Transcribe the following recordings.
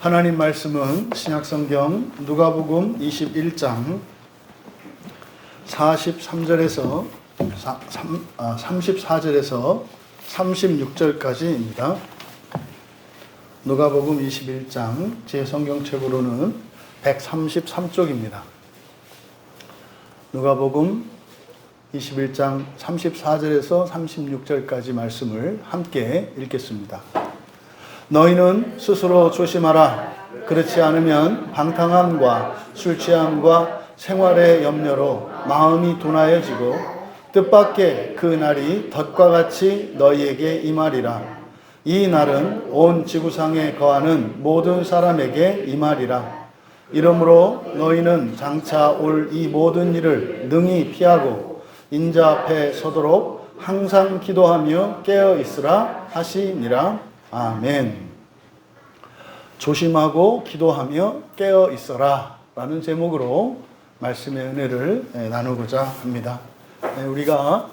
하나님 말씀은 신약성경 누가복음 21장 43절에서 34절에서 36절까지입니다. 누가복음 21장 제 성경책으로는 133쪽입니다. 누가복음 21장 34절에서 36절까지 말씀을 함께 읽겠습니다. 너희는 스스로 조심하라. 그렇지 않으면 방탕함과 술취함과 생활의 염려로 마음이 둔하여지고 뜻밖의 그 날이 덫과 같이 너희에게 임하리라. 이 날은 온 지구상에 거하는 모든 사람에게 임하리라. 이러므로 너희는 장차 올 이 모든 일을 능히 피하고 인자 앞에 서도록 항상 기도하며 깨어 있으라 하시니라. 아멘. 조심하고 기도하며 깨어 있어라 라는 제목으로 말씀의 은혜를 나누고자 합니다. 우리가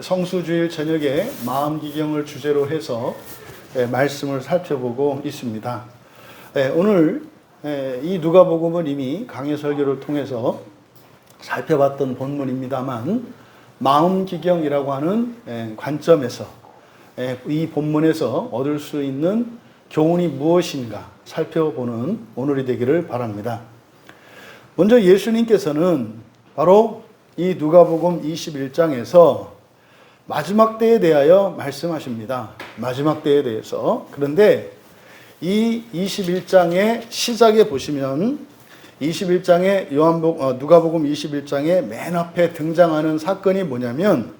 성수주일 저녁에 마음기경을 주제로 해서 말씀을 살펴보고 있습니다. 오늘 이 누가복음은 이미 강해 설교를 통해서 살펴봤던 본문입니다만 마음기경이라고 하는 관점에서 이 본문에서 얻을 수 있는 교훈이 무엇인가 살펴보는 오늘이 되기를 바랍니다. 먼저 예수님께서는 바로 이 누가복음 21장에서 마지막 때에 대하여 말씀하십니다. 마지막 때에 대해서. 그런데 이 21장의 시작에 보시면 21장의 누가복음 21장의 맨 앞에 등장하는 사건이 뭐냐면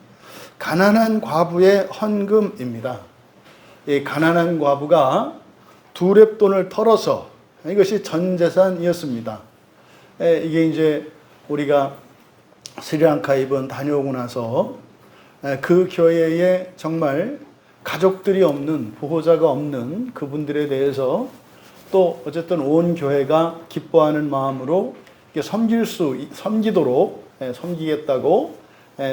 가난한 과부의 헌금입니다. 이 가난한 과부가 두 렙돈을 털어서, 이것이 전 재산이었습니다. 이게 이제 우리가 스리랑카 이번 다녀오고 나서 그 교회에 정말 가족들이 없는, 보호자가 없는 그분들에 대해서 또 어쨌든 온 교회가 기뻐하는 마음으로 섬기도록 섬기겠다고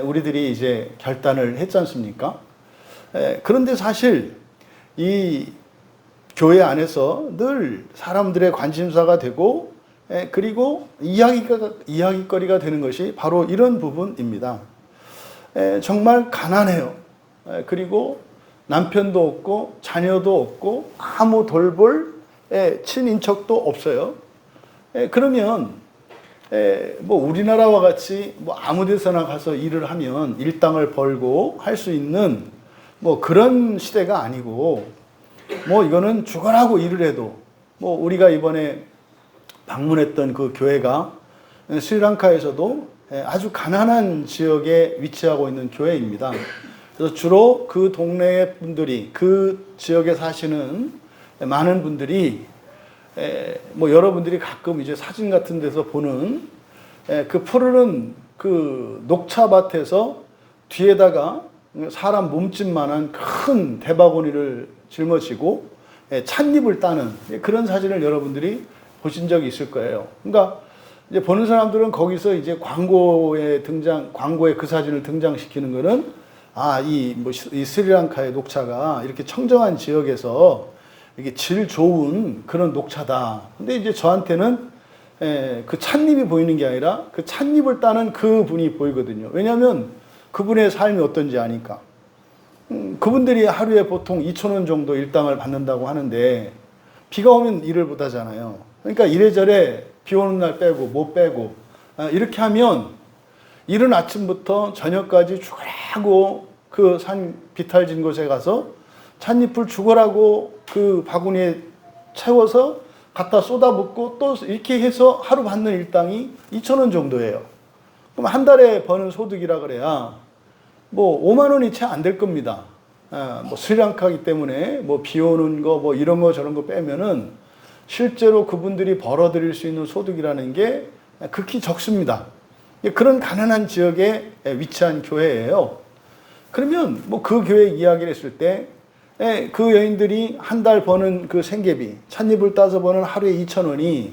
우리들이 이제 결단을 했지 않습니까? 그런데 사실 이 교회 안에서 늘 사람들의 관심사가 되고 그리고 이야기거리가 되는 것이 바로 이런 부분입니다. 정말 가난해요. 그리고 남편도 없고 자녀도 없고 아무 돌볼 친인척도 없어요. 그러면 뭐 우리나라와 같이 뭐 아무 데서나 가서 일을 하면 일당을 벌고 할 수 있는 뭐 그런 시대가 아니고, 뭐 이거는 죽어라고 일을 해도, 뭐 우리가 이번에 방문했던 그 교회가 스리랑카에서도 아주 가난한 지역에 위치하고 있는 교회입니다. 그래서 주로 그 동네의 분들이, 그 지역에 사시는 많은 분들이 뭐 여러분들이 가끔 이제 사진 같은 데서 보는 그 푸르른 그 녹차밭에서 뒤에다가 사람 몸집만한 큰 대바구니를 짊어지고 찻잎을 따는 그런 사진을 여러분들이 보신 적이 있을 거예요. 그러니까 이제 보는 사람들은 거기서 이제 광고에 그 사진을 등장시키는 거는 이 스리랑카의 녹차가 이렇게 청정한 지역에서 이게 질 좋은 그런 녹차다. 근데 이제 저한테는 그 찻잎이 보이는 게 아니라 그 찻잎을 따는 그 분이 보이거든요. 왜냐하면 그분의 삶이 어떤지 아니까. 그분들이 하루에 보통 2,000원 정도 일당을 받는다고 하는데 비가 오면 일을 못 하잖아요. 그러니까 이래저래 비 오는 날 빼고 못 빼고 이렇게 하면 이른 아침부터 저녁까지 죽으라고 그 산 비탈진 곳에 가서 찻잎을 죽으라고 그 바구니에 채워서 갖다 쏟아붓고 또 이렇게 해서 하루 받는 일당이 2,000원 정도예요. 그럼 한 달에 버는 소득이라 그래야 뭐 5만 원이 채 안 될 겁니다. 뭐 스리랑카이기 때문에 뭐 비 오는 거 뭐 이런 거 저런 거 빼면은 실제로 그분들이 벌어들일 수 있는 소득이라는 게 극히 적습니다. 그런 가난한 지역에 위치한 교회예요. 그러면 뭐 그 교회 이야기를 했을 때 그 여인들이 한 달 버는 그 생계비, 찻잎을 따서 버는 하루에 2,000원이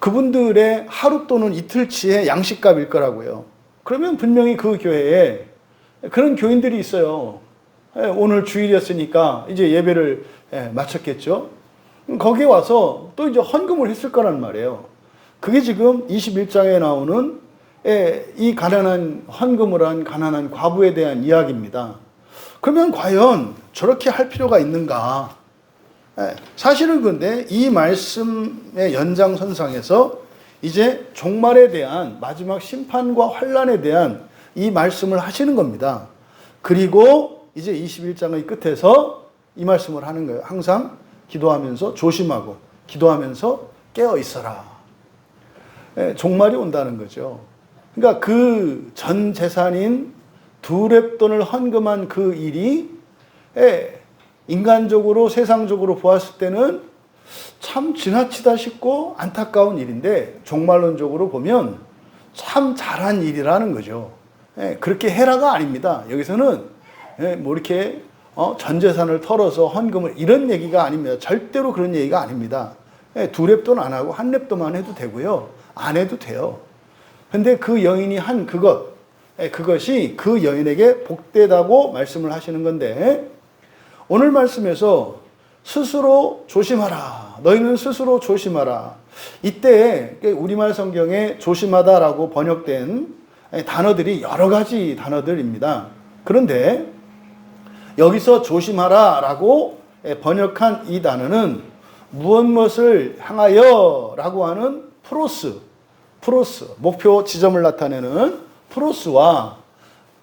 그분들의 하루 또는 이틀치의 양식값일 거라고요. 그러면 분명히 그 교회에 그런 교인들이 있어요. 오늘 주일이었으니까 이제 예배를 마쳤겠죠. 거기에 와서 또 이제 헌금을 했을 거란 말이에요. 그게 지금 21장에 나오는 이 가난한 헌금을 한 가난한 과부에 대한 이야기입니다. 그러면 과연 저렇게 할 필요가 있는가? 사실은 근데 이 말씀의 연장선상에서 이제 종말에 대한 마지막 심판과 환란에 대한 이 말씀을 하시는 겁니다. 그리고 이제 21장의 끝에서 이 말씀을 하는 거예요. 항상 기도하면서 조심하고 기도하면서 깨어 있어라. 종말이 온다는 거죠. 그러니까 그 전 재산인 2렙돈을 헌금한 그 일이 인간적으로 세상적으로 보았을 때는 참 지나치다 싶고 안타까운 일인데 종말론적으로 보면 참 잘한 일이라는 거죠. 그렇게 해라가 아닙니다. 여기서는 뭐 이렇게 전 재산을 털어서 헌금을 이런 얘기가 아닙니다. 절대로 그런 얘기가 아닙니다. 2렙돈 안 하고 1렙돈만 해도 되고요. 안 해도 돼요. 근데 그 여인이 한 그것이 그 여인에게 복되다고 말씀을 하시는 건데 오늘 말씀에서 스스로 조심하라. 너희는 스스로 조심하라. 이때 우리말 성경에 조심하다라고 번역된 단어들이 여러 가지 단어들입니다. 그런데 여기서 조심하라라고 번역한 이 단어는 무엇을 향하여 라고 하는 프로스, 목표 지점을 나타내는 프로스와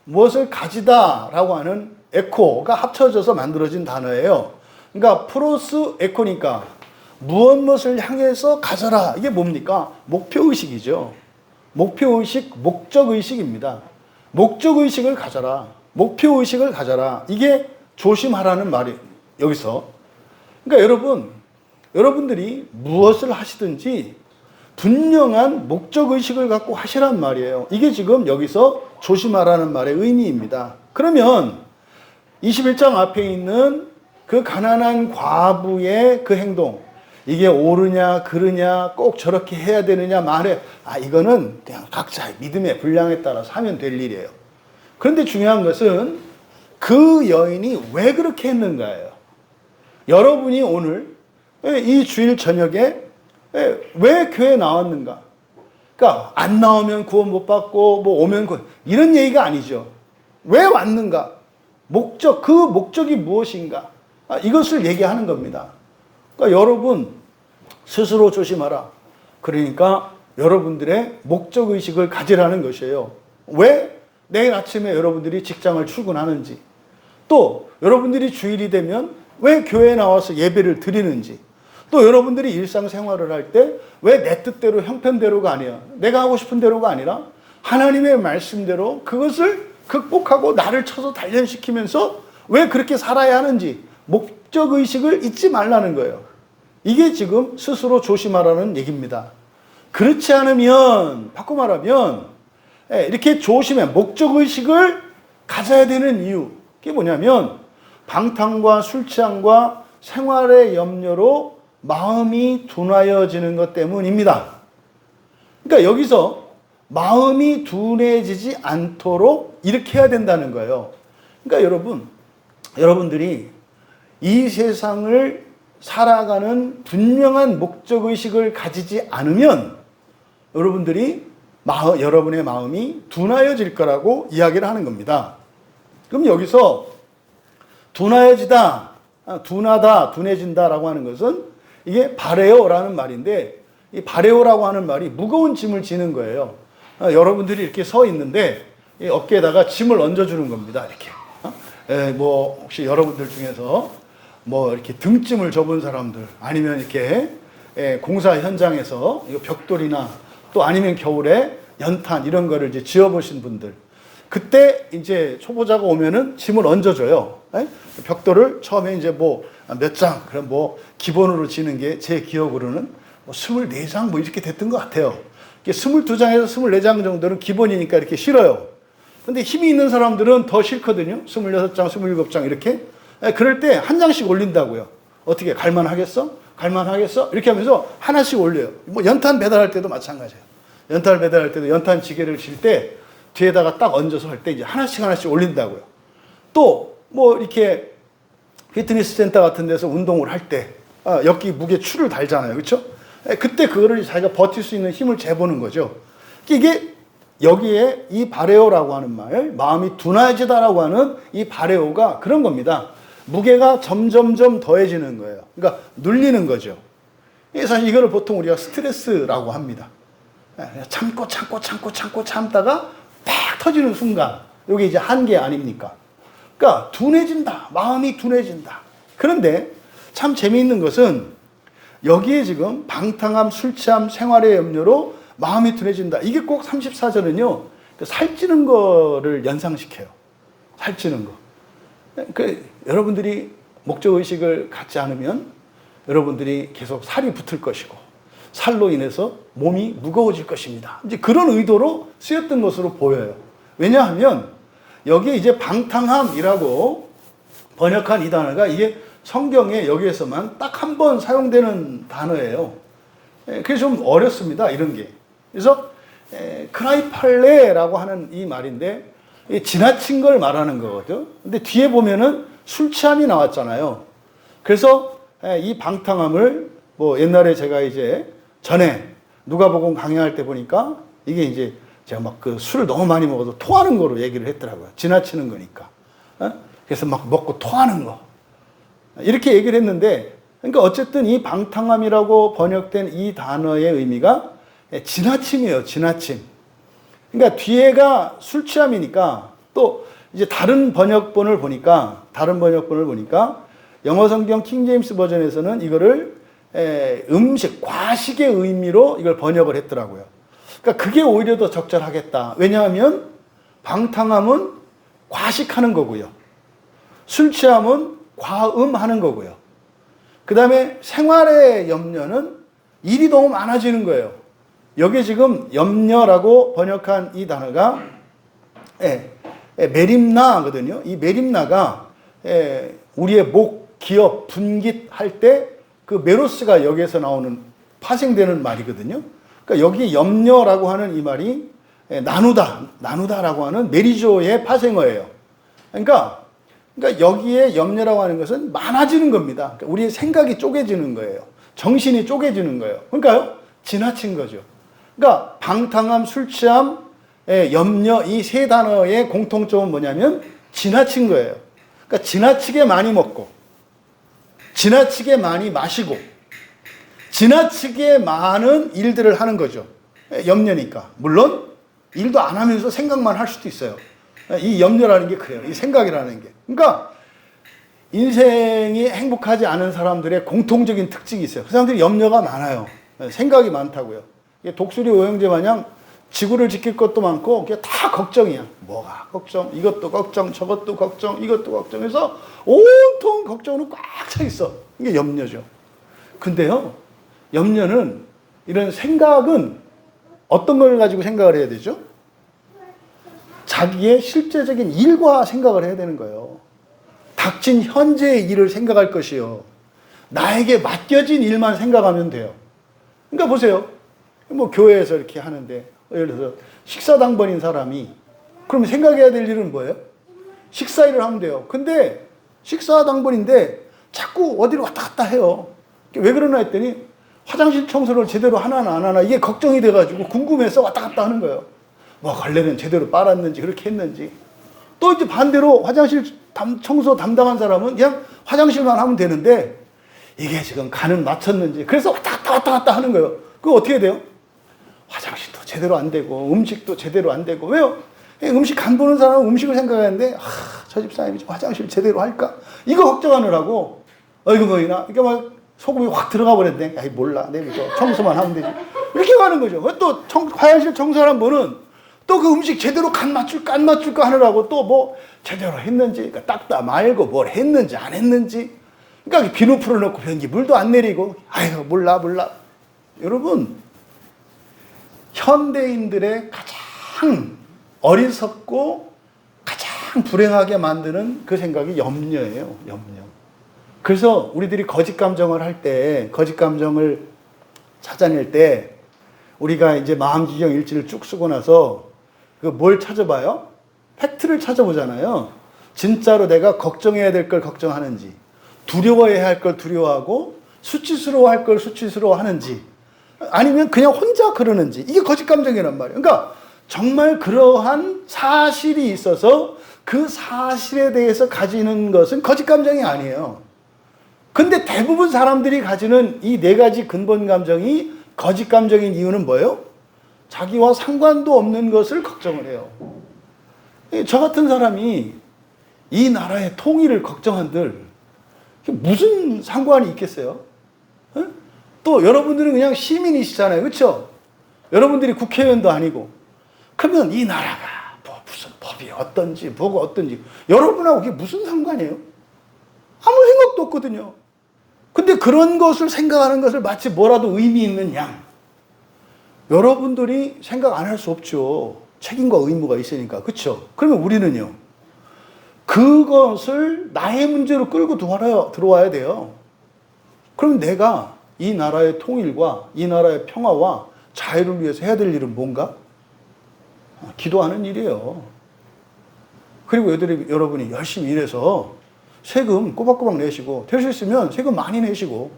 무엇을 가지다라고 하는 에코가 합쳐져서 만들어진 단어예요. 그러니까 프로스 에코니까 무엇을 향해서 가져라. 이게 뭡니까? 목표의식이죠. 목표의식, 목적의식입니다. 목적의식을 가져라. 목표의식을 가져라. 이게 조심하라는 말이 여기서. 그러니까 여러분들이 무엇을 하시든지 분명한 목적의식을 갖고 하시란 말이에요. 이게 지금 여기서 조심하라는 말의 의미입니다. 그러면 21장 앞에 있는 그 가난한 과부의 그 행동, 이게 옳으냐 그르냐 꼭 저렇게 해야 되느냐 말해, 이거는 그냥 각자의 믿음의 분량에 따라서 하면 될 일이에요. 그런데 중요한 것은 그 여인이 왜 그렇게 했는가예요. 여러분이 오늘 이 주일 저녁에 왜 교회에 나왔는가? 그러니까 안 나오면 구원 못 받고 뭐 오면 구원, 이런 얘기가 아니죠. 왜 왔는가? 목적, 그 목적이 무엇인가? 이것을 얘기하는 겁니다. 그러니까 여러분 스스로 조심하라. 그러니까 여러분들의 목적의식을 가지라는 것이에요. 왜 내일 아침에 여러분들이 직장을 출근하는지, 또 여러분들이 주일이 되면 왜 교회에 나와서 예배를 드리는지, 또 여러분들이 일상생활을 할 때 왜 내 뜻대로 형편대로가 아니야, 내가 하고 싶은 대로가 아니라 하나님의 말씀대로 그것을 극복하고 나를 쳐서 단련시키면서 왜 그렇게 살아야 하는지 목적의식을 잊지 말라는 거예요. 이게 지금 스스로 조심하라는 얘기입니다. 그렇지 않으면, 바꿔 말하면 이렇게 조심해 목적의식을 가져야 되는 이유, 그게 뭐냐면 방탕과 술 취함과 생활의 염려로 마음이 둔하여지는 것 때문입니다. 그러니까 여기서 마음이 둔해지지 않도록 이렇게 해야 된다는 거예요. 그러니까 여러분들이 이 세상을 살아가는 분명한 목적의식을 가지지 않으면 여러분의 마음이 둔하여질 거라고 이야기를 하는 겁니다. 그럼 여기서 둔하여지다, 둔하다, 둔해진다라고 하는 것은 이게 바레오라는 말인데, 이 바레오라고 하는 말이 무거운 짐을 지는 거예요. 여러분들이 이렇게 서 있는데 어깨에다가 짐을 얹어주는 겁니다. 이렇게. 뭐 혹시 여러분들 중에서 뭐 이렇게 등짐을 접은 사람들, 아니면 이렇게 공사 현장에서 벽돌이나 또 아니면 겨울에 연탄 이런 거를 이제 지어보신 분들, 그때 이제 초보자가 오면은 짐을 얹어줘요. 벽돌을 처음에 이제 뭐 몇 장, 그럼 뭐 기본으로 지는 게 제 기억으로는 뭐 24장 뭐 이렇게 됐던 것 같아요. 22장에서 24장 정도는 기본이니까 이렇게 실어요. 근데 힘이 있는 사람들은 더 싫거든요. 26장, 27장 이렇게. 그럴 때 한 장씩 올린다고요. 어떻게, 갈만하겠어? 갈만하겠어? 이렇게 하면서 하나씩 올려요. 뭐 연탄 배달할 때도 마찬가지예요. 연탄을 배달할 때도 연탄 지게를 칠 때 뒤에다가 딱 얹어서 할 때 이제 하나씩 올린다고요. 또 뭐 이렇게 피트니스 센터 같은 데서 운동을 할 때 여기 무게 추를 달잖아요. 그렇죠? 그때 그거를 자기가 버틸 수 있는 힘을 재보는 거죠. 이게 여기에 이 바레오라고 하는 말, 마음이 둔해지다라고 하는 이 바레오가 그런 겁니다. 무게가 점점점 더해지는 거예요. 그러니까 눌리는 거죠. 사실 이거를 보통 우리가 스트레스라고 합니다. 참다가 팍 터지는 순간, 이게 이제 한계 아닙니까? 그러니까 둔해진다, 마음이 둔해진다. 그런데 참 재미있는 것은 여기에 지금 방탕함, 술 취함, 생활의 염려로 마음이 둔해진다. 이게 꼭 34절은요, 살찌는 거를 연상시켜요. 살찌는 거. 여러분들이 목적의식을 갖지 않으면 여러분들이 계속 살이 붙을 것이고, 살로 인해서 몸이 무거워질 것입니다. 이제 그런 의도로 쓰였던 것으로 보여요. 왜냐하면 여기에 이제 방탕함이라고 번역한 이 단어가 이게 성경에 여기에서만 딱 한 번 사용되는 단어예요. 그게 좀 어렵습니다, 이런 게. 그래서 크라이팔레라고 하는 이 말인데 지나친 걸 말하는 거거든요. 근데 뒤에 보면은 술 취함이 나왔잖아요. 그래서 이 방탕함을 뭐 옛날에 제가 이제 전에 누가복음 강의할 때 보니까 이게 이제 제가 막 그 술을 너무 많이 먹어서 토하는 거로 얘기를 했더라고요. 지나치는 거니까. 그래서 막 먹고 토하는 거. 이렇게 얘기를 했는데, 그러니까 어쨌든 이 방탕함이라고 번역된 이 단어의 의미가 지나침이에요, 지나침. 그러니까 뒤에가 술 취함이니까 또 이제 다른 번역본을 보니까 영어 성경 킹 제임스 버전에서는 이거를 음식, 과식의 의미로 이걸 번역을 했더라고요. 그러니까 그게 오히려 더 적절하겠다. 왜냐하면 방탕함은 과식하는 거고요. 술 취함은 과음하는 거고요. 그 다음에 생활의 염려는 일이 너무 많아지는 거예요. 여기 지금 염려라고 번역한 이 단어가 메림나거든요. 이 메림나가 우리의 목, 기업, 분깃할 때 그 메로스가 여기에서 나오는 파생되는 말이거든요. 그러니까 여기 염려라고 하는 이 말이 나누다라고 하는 메리조의 파생어예요. 그러니까 여기에 염려라고 하는 것은 많아지는 겁니다. 그러니까 우리의 생각이 쪼개지는 거예요. 정신이 쪼개지는 거예요. 그러니까요, 지나친 거죠. 그러니까 방탕함, 술 취함, 염려 이 세 단어의 공통점은 뭐냐면 지나친 거예요. 그러니까 지나치게 많이 먹고, 지나치게 많이 마시고, 지나치게 많은 일들을 하는 거죠. 염려니까. 물론 일도 안 하면서 생각만 할 수도 있어요. 이 염려라는 게 그래요. 이 생각이라는 게. 그러니까 인생이 행복하지 않은 사람들의 공통적인 특징이 있어요. 그 사람들이 염려가 많아요. 생각이 많다고요. 독수리 오형제 마냥 지구를 지킬 것도 많고 그게 다 걱정이야. 뭐가 걱정, 이것도 걱정, 저것도 걱정, 이것도 걱정해서 온통 걱정으로 꽉 차 있어. 이게 염려죠. 근데요, 염려는, 이런 생각은 어떤 걸 가지고 생각을 해야 되죠? 자기의 실제적인 일과 생각을 해야 되는 거예요. 닥친 현재의 일을 생각할 것이요. 나에게 맡겨진 일만 생각하면 돼요. 그러니까 보세요. 뭐 교회에서 이렇게 하는데, 예를 들어서 식사당번인 사람이, 그러면 생각해야 될 일은 뭐예요? 식사 일을 하면 돼요. 근데 식사당번인데 자꾸 어디로 왔다 갔다 해요. 왜 그러나 했더니 화장실 청소를 제대로 하나나 안 하나 이게 걱정이 돼가지고 궁금해서 왔다 갔다 하는 거예요. 뭐 걸레는 제대로 빨았는지 그렇게 했는지. 또 이제 반대로 화장실 청소 담당한 사람은 그냥 화장실만 하면 되는데 이게 지금 간은 맞췄는지, 그래서 왔다 갔다 하는 거예요. 그거 어떻게 돼요? 화장실도 제대로 안 되고 음식도 제대로 안 되고. 왜요? 음식 간 보는 사람은 음식을 생각하는데 저 집사님이 화장실 제대로 할까? 이거 걱정하느라고 이거 뭐이나 이게 막 소금이 확 들어가 버렸네. 아이 몰라, 내가 청소만 하면 되지. 이렇게 가는 거죠. 또 화장실 청소하는 분은 또 그 음식 제대로 간 맞출까 안 맞출까 하느라고 또 뭐 제대로 했는지, 그러니까 닦다 말고 뭘 했는지 안 했는지. 그러니까 비누 풀어놓고 변기 물도 안 내리고 아이고 몰라. 여러분, 현대인들의 가장 어리석고 가장 불행하게 만드는 그 생각이 염려예요. 염려. 그래서 우리들이 거짓 감정을 할 때, 거짓 감정을 찾아낼 때 우리가 이제 마음지경 일지를 쭉 쓰고 나서 그 뭘 찾아봐요? 팩트를 찾아보잖아요. 진짜로 내가 걱정해야 될 걸 걱정하는지, 두려워해야 할 걸 두려워하고 수치스러워 할 걸 수치스러워 하는지, 아니면 그냥 혼자 그러는지, 이게 거짓 감정이란 말이에요. 그러니까 정말 그러한 사실이 있어서 그 사실에 대해서 가지는 것은 거짓 감정이 아니에요. 근데 대부분 사람들이 가지는 이 네 가지 근본 감정이 거짓 감정인 이유는 뭐예요? 자기와 상관도 없는 것을 걱정을 해요. 저 같은 사람이 이 나라의 통일을 걱정한들 무슨 상관이 있겠어요? 또 여러분들은 그냥 시민이시잖아요. 그렇죠? 여러분들이 국회의원도 아니고. 그러면 이 나라가 뭐 무슨 법이 어떤지 뭐가 어떤지 여러분하고 그게 무슨 상관이에요? 아무 생각도 없거든요. 근데 그런 것을 생각하는 것을 마치 뭐라도 의미 있는 양. 여러분들이 생각 안 할 수 없죠. 책임과 의무가 있으니까. 그렇죠? 그러면 우리는요. 그것을 나의 문제로 끌고 들어와야 돼요. 그럼 내가 이 나라의 통일과 이 나라의 평화와 자유를 위해서 해야 될 일은 뭔가? 기도하는 일이에요. 그리고 여러분이 열심히 일해서 세금 꼬박꼬박 내시고, 될 수 있으면 세금 많이 내시고,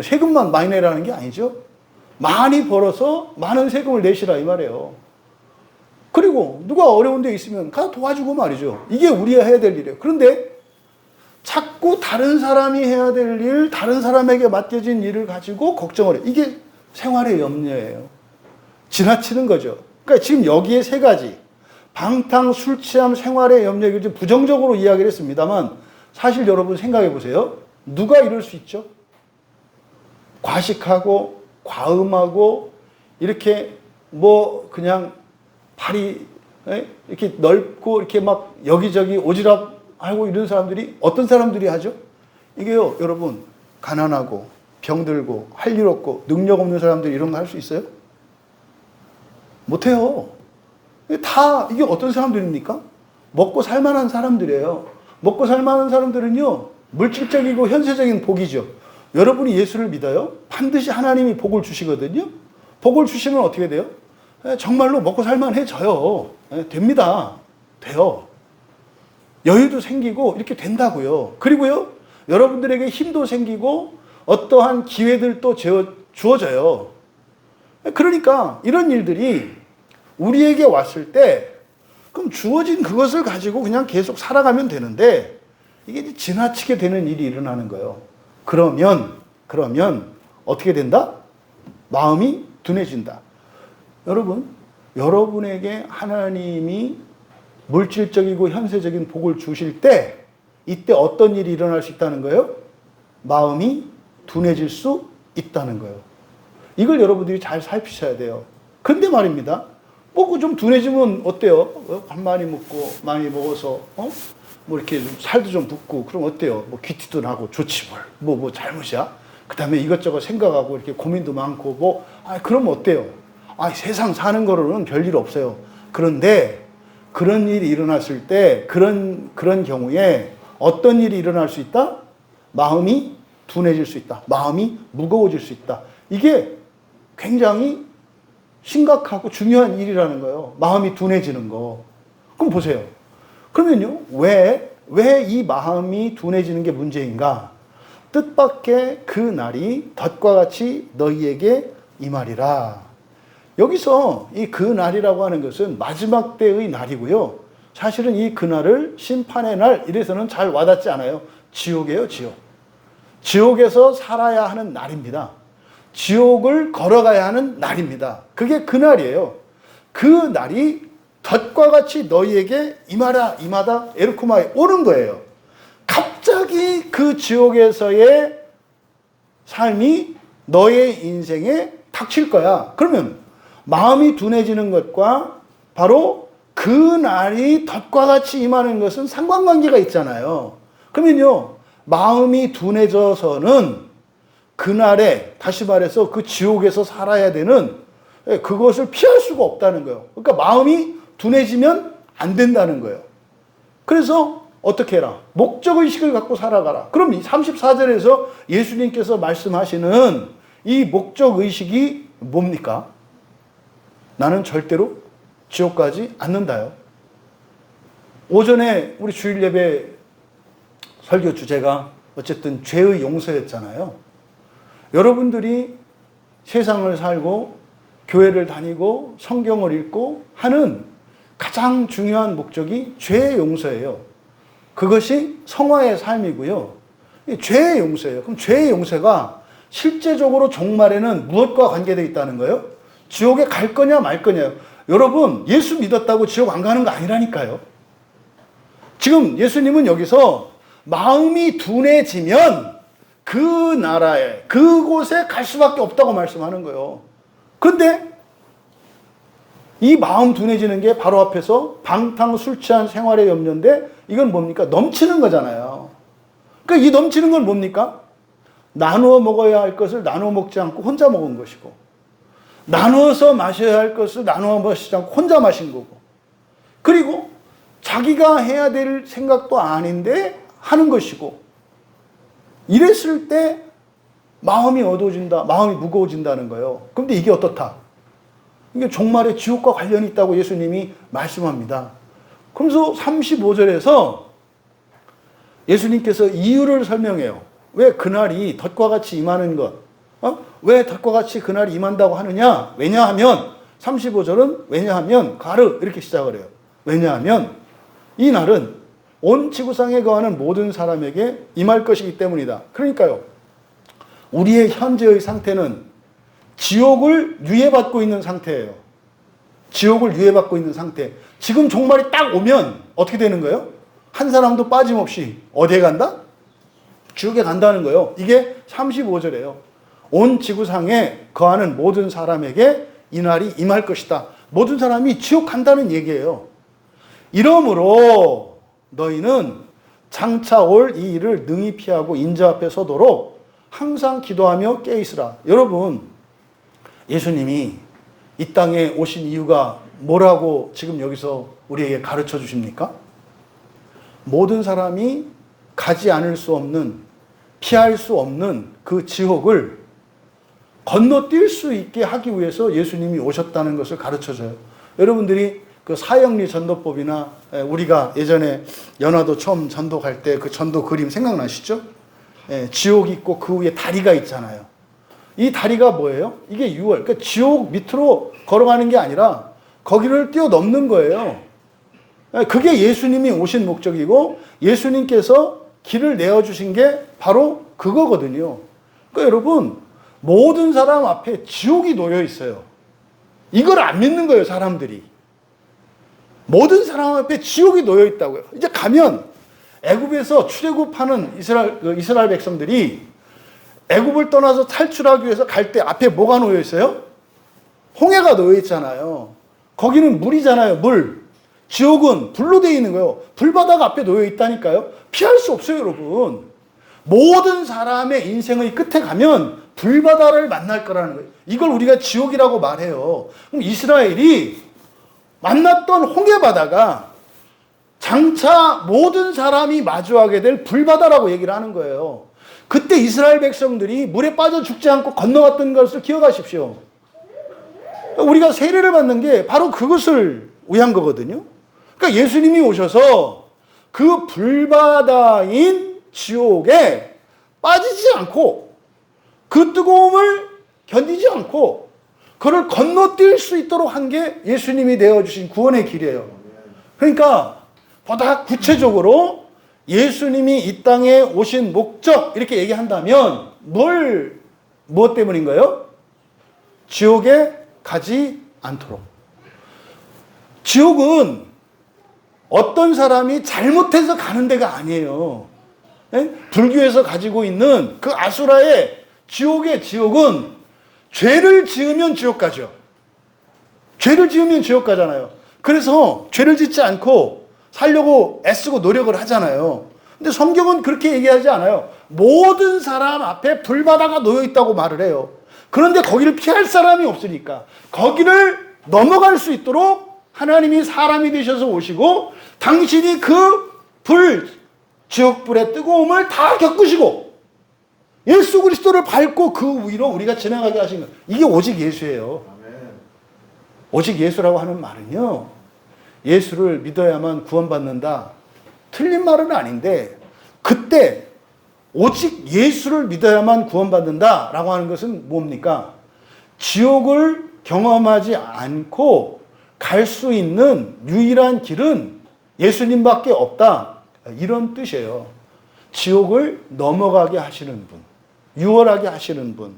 세금만 많이 내라는 게 아니죠. 많이 벌어서 많은 세금을 내시라 이 말이에요. 그리고 누가 어려운 데 있으면 가서 도와주고 말이죠. 이게 우리가 해야 될 일이에요. 그런데 자꾸 다른 사람이 해야 될 일, 다른 사람에게 맡겨진 일을 가지고 걱정을 해요. 이게 생활의 염려예요. 지나치는 거죠. 그러니까 지금 여기에 세 가지, 방탕, 술 취함, 생활의 염려, 이걸 부정적으로 이야기를 했습니다만 사실 여러분 생각해 보세요. 누가 이럴 수 있죠? 과식하고 과음하고 이렇게 뭐 그냥 발이 이렇게 넓고 이렇게 막 여기저기 오지랖 하고 이런 사람들이 어떤 사람들이 하죠? 이게요, 여러분, 가난하고 병들고 할 일 없고 능력 없는 사람들이 이런 거 할 수 있어요? 못해요. 다 이게 어떤 사람들입니까? 먹고 살만한 사람들이에요. 먹고 살만한 사람들은요, 물질적이고 현세적인 복이죠. 여러분이 예수를 믿어요? 반드시 하나님이 복을 주시거든요. 복을 주시면 어떻게 돼요? 정말로 먹고 살만해져요. 됩니다. 돼요. 여유도 생기고 이렇게 된다고요. 그리고요, 여러분들에게 힘도 생기고 어떠한 기회들도 주어져요. 그러니까 이런 일들이 우리에게 왔을 때 그럼 주어진 그것을 가지고 그냥 계속 살아가면 되는데 이게 지나치게 되는 일이 일어나는 거예요. 그러면 어떻게 된다? 마음이 둔해진다. 여러분, 여러분에게 하나님이 물질적이고 현세적인 복을 주실 때 이때 어떤 일이 일어날 수 있다는 거예요? 마음이 둔해질 수 있다는 거예요. 이걸 여러분들이 잘 살피셔야 돼요. 근데 말입니다. 뭐 좀 둔해지면 어때요? 밥 많이 먹고 많이 먹어서 뭐 이렇게 살도 좀 붓고 그럼 어때요? 뭐 귀티도 나고 좋지 뭐 잘못이야? 그 다음에 이것저것 생각하고 이렇게 고민도 많고 그럼 어때요? 세상 사는 거로는 별일 없어요. 그런데 그런 일이 일어났을 때 그런 경우에 어떤 일이 일어날 수 있다? 마음이 둔해질 수 있다. 마음이 무거워질 수 있다. 이게 굉장히 심각하고 중요한 일이라는 거예요. 마음이 둔해지는 거. 그럼 보세요. 그러면요, 왜 이 마음이 둔해지는 게 문제인가? 뜻밖의 그 날이 덫과 같이 너희에게 임하리라. 여기서 이 그 날이라고 하는 것은 마지막 때의 날이고요. 사실은 이 그날을 심판의 날 이래서는 잘 와닿지 않아요. 지옥이에요, 지옥. 지옥에서 살아야 하는 날입니다. 지옥을 걸어가야 하는 날입니다. 그게 그날이에요. 그 날이 덫과 같이 너희에게 임하다 에르코마에 오는 거예요. 갑자기 그 지옥에서의 삶이 너의 인생에 닥칠 거야. 그러면 마음이 둔해지는 것과 바로 그 날이 덫과 같이 임하는 것은 상관관계가 있잖아요. 그러면요, 마음이 둔해져서는 그날에 다시 말해서 그 지옥에서 살아야 되는 그것을 피할 수가 없다는 거예요. 그러니까 마음이 둔해지면 안 된다는 거예요. 그래서 어떻게 해라? 목적의식을 갖고 살아가라. 그럼 34절에서 예수님께서 말씀하시는 이 목적의식이 뭡니까? 나는 절대로 지옥 가지 않는다요. 오전에 우리 주일 예배 설교 주제가 어쨌든 죄의 용서였잖아요. 여러분들이 세상을 살고 교회를 다니고 성경을 읽고 하는 가장 중요한 목적이 죄의 용서예요. 그것이 성화의 삶이고요. 죄의 용서예요. 그럼 죄의 용서가 실제적으로 종말에는 무엇과 관계되어 있다는 거예요? 지옥에 갈 거냐 말 거냐요. 여러분, 예수 믿었다고 지옥 안 가는 거 아니라니까요. 지금 예수님은 여기서 마음이 둔해지면 그 나라에, 그곳에 갈 수밖에 없다고 말씀하는 거예요. 그런데 이 마음 둔해지는 게 바로 앞에서 방탕 술 취한 생활의 염려인데 이건 뭡니까? 넘치는 거잖아요. 그러니까 이 넘치는 건 뭡니까? 나누어 먹어야 할 것을 나누어 먹지 않고 혼자 먹은 것이고, 나누어서 마셔야 할 것을 나누어 마시지 않고 혼자 마신 거고, 그리고 자기가 해야 될 생각도 아닌데 하는 것이고, 이랬을 때 마음이 어두워진다, 마음이 무거워진다는 거예요. 그런데 이게 어떻다? 이게 종말에 지옥과 관련이 있다고 예수님이 말씀합니다. 그러면서 35절에서 예수님께서 이유를 설명해요. 왜 그날이 덫과 같이 임하는 것? 왜 덫과 같이 그날이 임한다고 하느냐? 왜냐하면 35절은 왜냐하면 가르 이렇게 시작을 해요. 왜냐하면 이 날은 온 지구상에 거하는 모든 사람에게 임할 것이기 때문이다. 그러니까요, 우리의 현재의 상태는 지옥을 유예받고 있는 상태예요. 지옥을 유예받고 있는 상태. 지금 종말이 딱 오면 어떻게 되는 거예요? 한 사람도 빠짐없이 어디에 간다? 지옥에 간다는 거예요. 이게 35절이에요. 온 지구상에 거하는 모든 사람에게 이 날이 임할 것이다. 모든 사람이 지옥 간다는 얘기예요. 이러므로 너희는 장차 올 이 일을 능히 피하고 인자 앞에 서도록 항상 기도하며 깨있으라. 여러분, 예수님이 이 땅에 오신 이유가 뭐라고 지금 여기서 우리에게 가르쳐 주십니까? 모든 사람이 가지 않을 수 없는, 피할 수 없는 그 지옥을 건너뛸 수 있게 하기 위해서 예수님이 오셨다는 것을 가르쳐 줘요. 여러분들이 그 사형리 전도법이나 우리가 예전에 연화도 처음 전도 갈 때 그 전도 그림 생각나시죠? 지옥이 있고 그 위에 다리가 있잖아요. 이 다리가 뭐예요? 이게 유월. 그러니까 지옥 밑으로 걸어가는 게 아니라 거기를 뛰어넘는 거예요. 그게 예수님이 오신 목적이고 예수님께서 길을 내어주신 게 바로 그거거든요. 그러니까 여러분, 모든 사람 앞에 지옥이 놓여 있어요. 이걸 안 믿는 거예요, 사람들이. 모든 사람 앞에 지옥이 놓여 있다고요. 이제 가면 애굽에서 출애굽하는 이스라엘 백성들이 애굽을 떠나서 탈출하기 위해서 갈 때 앞에 뭐가 놓여 있어요? 홍해가 놓여 있잖아요. 거기는 물이잖아요, 물. 지옥은 불로 되어 있는 거예요. 불바다가 앞에 놓여 있다니까요. 피할 수 없어요, 여러분. 모든 사람의 인생의 끝에 가면 불바다를 만날 거라는 거예요. 이걸 우리가 지옥이라고 말해요. 그럼 이스라엘이 만났던 홍해바다가 장차 모든 사람이 마주하게 될 불바다라고 얘기를 하는 거예요. 그때 이스라엘 백성들이 물에 빠져 죽지 않고 건너갔던 것을 기억하십시오. 우리가 세례를 받는 게 바로 그것을 위한 거거든요. 그러니까 예수님이 오셔서 그 불바다인 지옥에 빠지지 않고 그 뜨거움을 견디지 않고 그를 건너뛸 수 있도록 한 게 예수님이 내어주신 구원의 길이에요. 그러니까 보다 구체적으로 예수님이 이 땅에 오신 목적 이렇게 얘기한다면 무엇 때문인가요? 지옥에 가지 않도록. 지옥은 어떤 사람이 잘못해서 가는 데가 아니에요. 불교에서 가지고 있는 그 아수라의 지옥의 지옥은 죄를 지으면 지옥 가죠. 죄를 지으면 지옥 가잖아요. 그래서 죄를 짓지 않고 살려고 애쓰고 노력을 하잖아요. 근데 성경은 그렇게 얘기하지 않아요. 모든 사람 앞에 불바다가 놓여 있다고 말을 해요. 그런데 거기를 피할 사람이 없으니까 거기를 넘어갈 수 있도록 하나님이 사람이 되셔서 오시고 당신이 그 지옥불의 뜨거움을 다 겪으시고 예수 그리스도를 밟고 그 위로 우리가 지나가게 하신 것. 이게 오직 예수예요. 오직 예수라고 하는 말은요, 예수를 믿어야만 구원받는다, 틀린 말은 아닌데 그때 오직 예수를 믿어야만 구원받는다라고 하는 것은 뭡니까? 지옥을 경험하지 않고 갈 수 있는 유일한 길은 예수님밖에 없다. 이런 뜻이에요. 지옥을 넘어가게 하시는 분, 유월하게 하시는 분.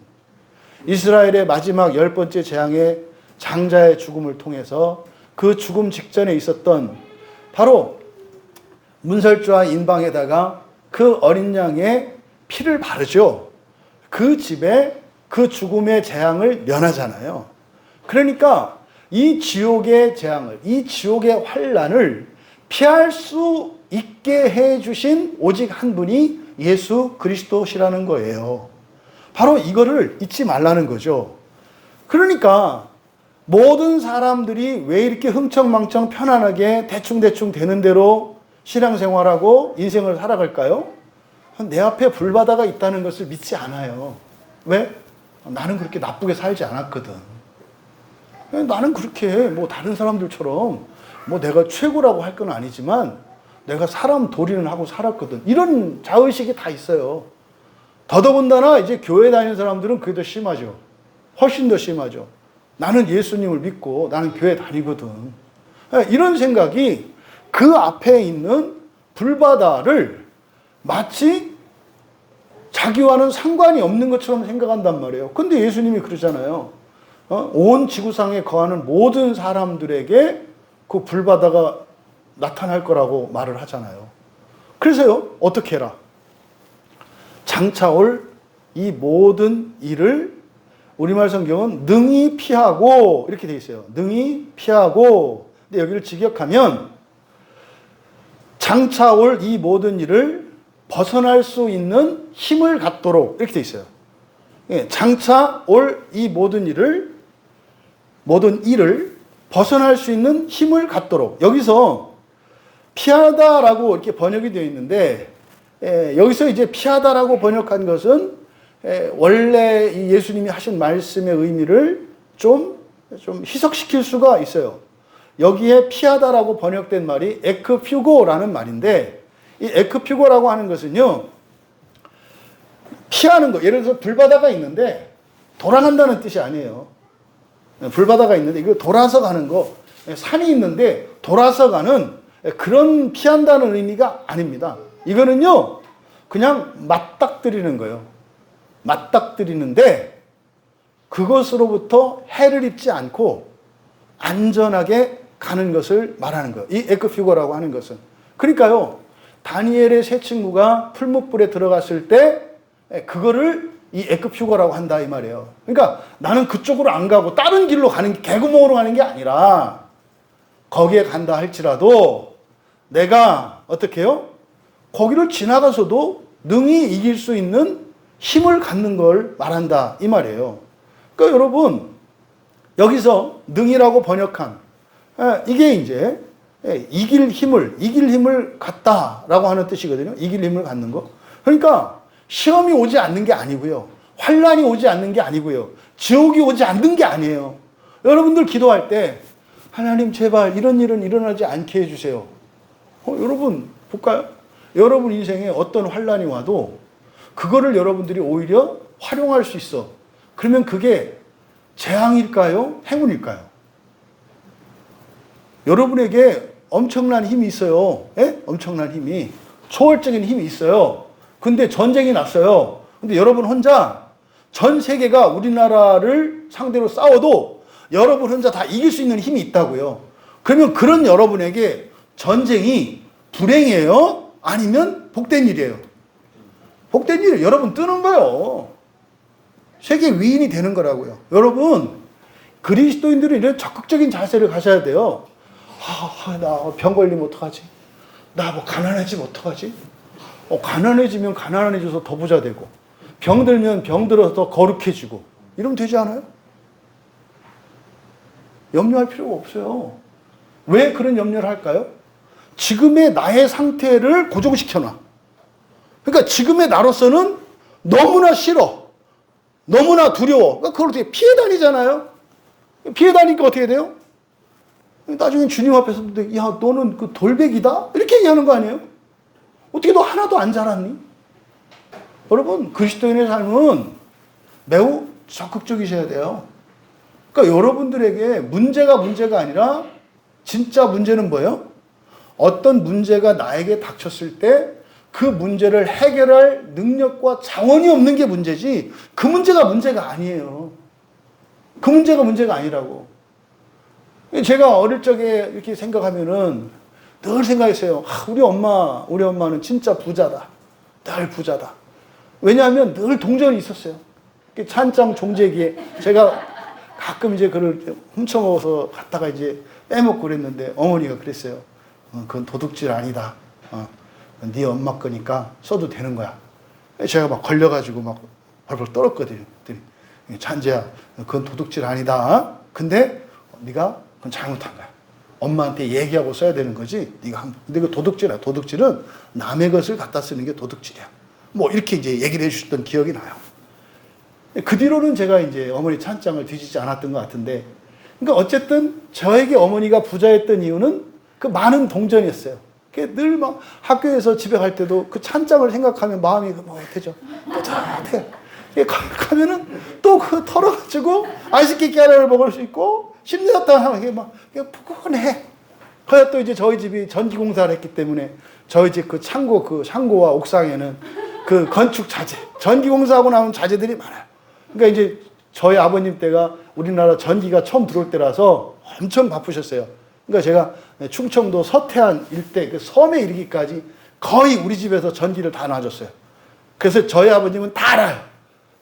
이스라엘의 마지막 10번째 재앙의 장자의 죽음을 통해서 그 죽음 직전에 있었던 바로 문설주와 인방에다가 그 어린 양의 피를 바르죠. 그 집에 그 죽음의 재앙을 면하잖아요. 그러니까 이 지옥의 재앙을, 이 지옥의 환난을 피할 수 있게 해주신 오직 한 분이 예수 그리스도시라는 거예요. 바로 이거를 잊지 말라는 거죠. 그러니까 모든 사람들이 왜 이렇게 흥청망청 편안하게 대충대충 되는 대로 신앙생활하고 인생을 살아갈까요? 내 앞에 불바다가 있다는 것을 믿지 않아요. 왜? 나는 그렇게 나쁘게 살지 않았거든. 나는 그렇게 뭐 다른 사람들처럼 뭐 내가 최고라고 할 건 아니지만 내가 사람 도리는 하고 살았거든. 이런 자의식이 다 있어요. 더더군다나 이제 교회 다니는 사람들은 그게 더 심하죠. 훨씬 더 심하죠. 나는 예수님을 믿고 나는 교회 다니거든. 이런 생각이 그 앞에 있는 불바다를 마치 자기와는 상관이 없는 것처럼 생각한단 말이에요. 근데 예수님이 그러잖아요. 온 지구상에 거하는 모든 사람들에게 그 불바다가 나타날 거라고 말을 하잖아요. 그래서요, 어떻게 해라? 장차 올 이 모든 일을 우리말 성경은 능히 피하고 이렇게 돼 있어요. 능히 피하고. 근데 여기를 직역하면 장차 올 이 모든 일을 벗어날 수 있는 힘을 갖도록 이렇게 돼 있어요. 장차 올 이 모든 일을 벗어날 수 있는 힘을 갖도록. 여기서 피하다라고 이렇게 번역이 되어 있는데 여기서 이제 피하다라고 번역한 것은 원래 이 예수님이 하신 말씀의 의미를 좀 희석시킬 수가 있어요. 여기에 피하다라고 번역된 말이 에크퓨고라는 말인데 이 에크퓨고라고 하는 것은요, 피하는 거. 예를 들어서 불바다가 있는데 돌아간다는 뜻이 아니에요. 불바다가 있는데 이거 돌아서 가는 거. 산이 있는데 돌아서 가는 그런 피한다는 의미가 아닙니다. 이거는요, 그냥 맞닥뜨리는 거예요. 맞닥뜨리는데 그것으로부터 해를 입지 않고 안전하게 가는 것을 말하는 거예요. 이 에크퓨고라고 하는 것은. 그러니까요, 다니엘의 세 친구가 풀무불에 들어갔을 때 그거를 이 에크퓨고라고 한다 이 말이에요. 그러니까 나는 그쪽으로 안 가고 다른 길로 가는, 개구멍으로 가는 게 아니라 거기에 간다 할지라도 내가 어떻게 해요? 거기를 지나가서도 능히 이길 수 있는 힘을 갖는 걸 말한다 이 말이에요. 그러니까 여러분, 여기서 능이라고 번역한 이게 이제 이길 힘을 갖다라고 하는 뜻이거든요. 이길 힘을 갖는 거. 그러니까 시험이 오지 않는 게 아니고요. 환란이 오지 않는 게 아니고요. 지옥이 오지 않는 게 아니에요. 여러분들 기도할 때 하나님 제발 이런 일은 일어나지 않게 해주세요. 여러분 볼까요? 여러분 인생에 어떤 환란이 와도 그거를 여러분들이 오히려 활용할 수 있어. 그러면 그게 재앙일까요? 행운일까요? 여러분에게 엄청난 힘이 있어요. 예? 엄청난 힘이. 초월적인 힘이 있어요. 근데 전쟁이 났어요. 근데 여러분 혼자 전 세계가 우리나라를 상대로 싸워도 여러분 혼자 다 이길 수 있는 힘이 있다고요. 그러면 그런 여러분에게 전쟁이 불행이에요? 아니면 복된 일이에요? 복된 일이에요. 여러분 뜨는 거예요. 세계 위인이 되는 거라고요. 여러분, 그리스도인들은 이런 적극적인 자세를 가져야 돼요. 나 병 걸리면 어떡하지? 나 뭐 가난해지면 어떡하지? 가난해지면 가난해져서 더 부자 되고, 병 들면 병 들어서 더 거룩해지고, 이러면 되지 않아요? 염려할 필요가 없어요. 왜 그런 염려를 할까요? 지금의 나의 상태를 고정시켜놔. 그러니까 지금의 나로서는 너무나 싫어. 너무나 두려워. 그러니까 그걸 어떻게 피해 다니잖아요? 피해 다니니까 어떻게 돼요? 나중에 주님 앞에서, 야, 너는 그 돌베기다? 이렇게 얘기하는 거 아니에요? 어떻게 너 하나도 안 자랐니? 여러분, 그리스도인의 삶은 매우 적극적이셔야 돼요. 그러니까 여러분들에게 문제가 아니라 진짜 문제는 뭐예요? 어떤 문제가 나에게 닥쳤을 때 그 문제를 해결할 능력과 자원이 없는 게 문제지, 그 문제가 아니에요. 그 문제가 아니라고. 제가 어릴 적에 이렇게 생각하면은 늘 생각했어요. 우리 엄마는 진짜 부자다. 늘 부자다. 왜냐하면 늘 동전이 있었어요. 찬장 종재기에 제가 가끔 이제 그걸 훔쳐먹어서 갖다가 이제 빼먹고 그랬는데 어머니가 그랬어요. 그건 도둑질 아니다. 네 엄마 거니까 써도 되는 거야. 제가 막 걸려가지고 막 벌벌 떨었거든요. 찬재야, 그건 도둑질 아니다. 근데 네가 그건 잘못한 거야. 엄마한테 얘기하고 써야 되는 거지. 근데 그 도둑질이야. 도둑질은 남의 것을 갖다 쓰는 게 도둑질이야. 뭐 이렇게 이제 얘기를 해주셨던 기억이 나요. 그 뒤로는 제가 이제 어머니 찬장을 뒤지지 않았던 것 같은데, 그러니까 어쨌든 저에게 어머니가 부자였던 이유는 그 많은 동전이었어요. 늘 막 학교에서 집에 갈 때도 그 찬장을 생각하면 마음이 뭐 되죠. 뿌듯해. 가면은 또 그 털어가지고 아이스크림 깨알을 먹을 수 있고 심리학당 하면 이게 막 푸근해. 그래야 또 이제 저희 집이 전기공사를 했기 때문에 저희 집 그 창고와 옥상에는 그 건축 자재, 전기공사하고 나온 자재들이 많아요. 그러니까 이제 저희 아버님 때가 우리나라 전기가 처음 들어올 때라서 엄청 바쁘셨어요. 그러니까 제가 충청도 서태안 일대 그 섬에 이르기까지 거의 우리 집에서 전기를 다 놔줬어요. 그래서 저희 아버님은 다 알아요.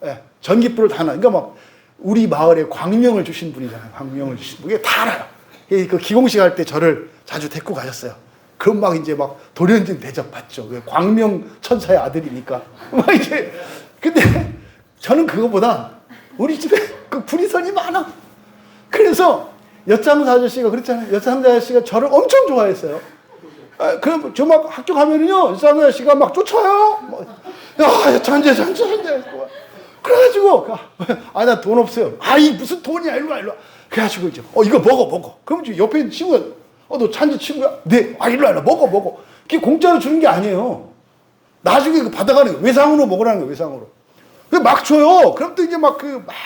예, 전기불을 다 놔. 그러니까 막 우리 마을에 광명을 주신 분이잖아요. 광명을 주신 분이 다 알아요. 그 기공식 할 때 저를 자주 데리고 가셨어요. 그럼 막 이제 막 돌연진 대접 받죠. 광명 천사의 아들이니까. 막 이제 근데 저는 그거보다 우리 집에 그 구리선이 많아. 그래서 엿장사 아저씨가 그랬잖아요. 엿장사 아저씨가 저를 엄청 좋아했어요. 그럼 저 막 학교 가면은요, 엿장사 아저씨가 막 쫓아요. 야, 엿장사. 그래가지고, 나 돈 없어요. 이 무슨 돈이야, 일로 와. 그래가지고 이제, 이거 먹어. 그럼 옆에 있는 친구가, 너 찬지 친구야? 네, 일로 와, 먹어. 그게 공짜로 주는 게 아니에요. 나중에 그 받아가는 거예요. 외상으로 먹으라는 거예요, 외상으로. 막 줘요. 그럼 또 이제 막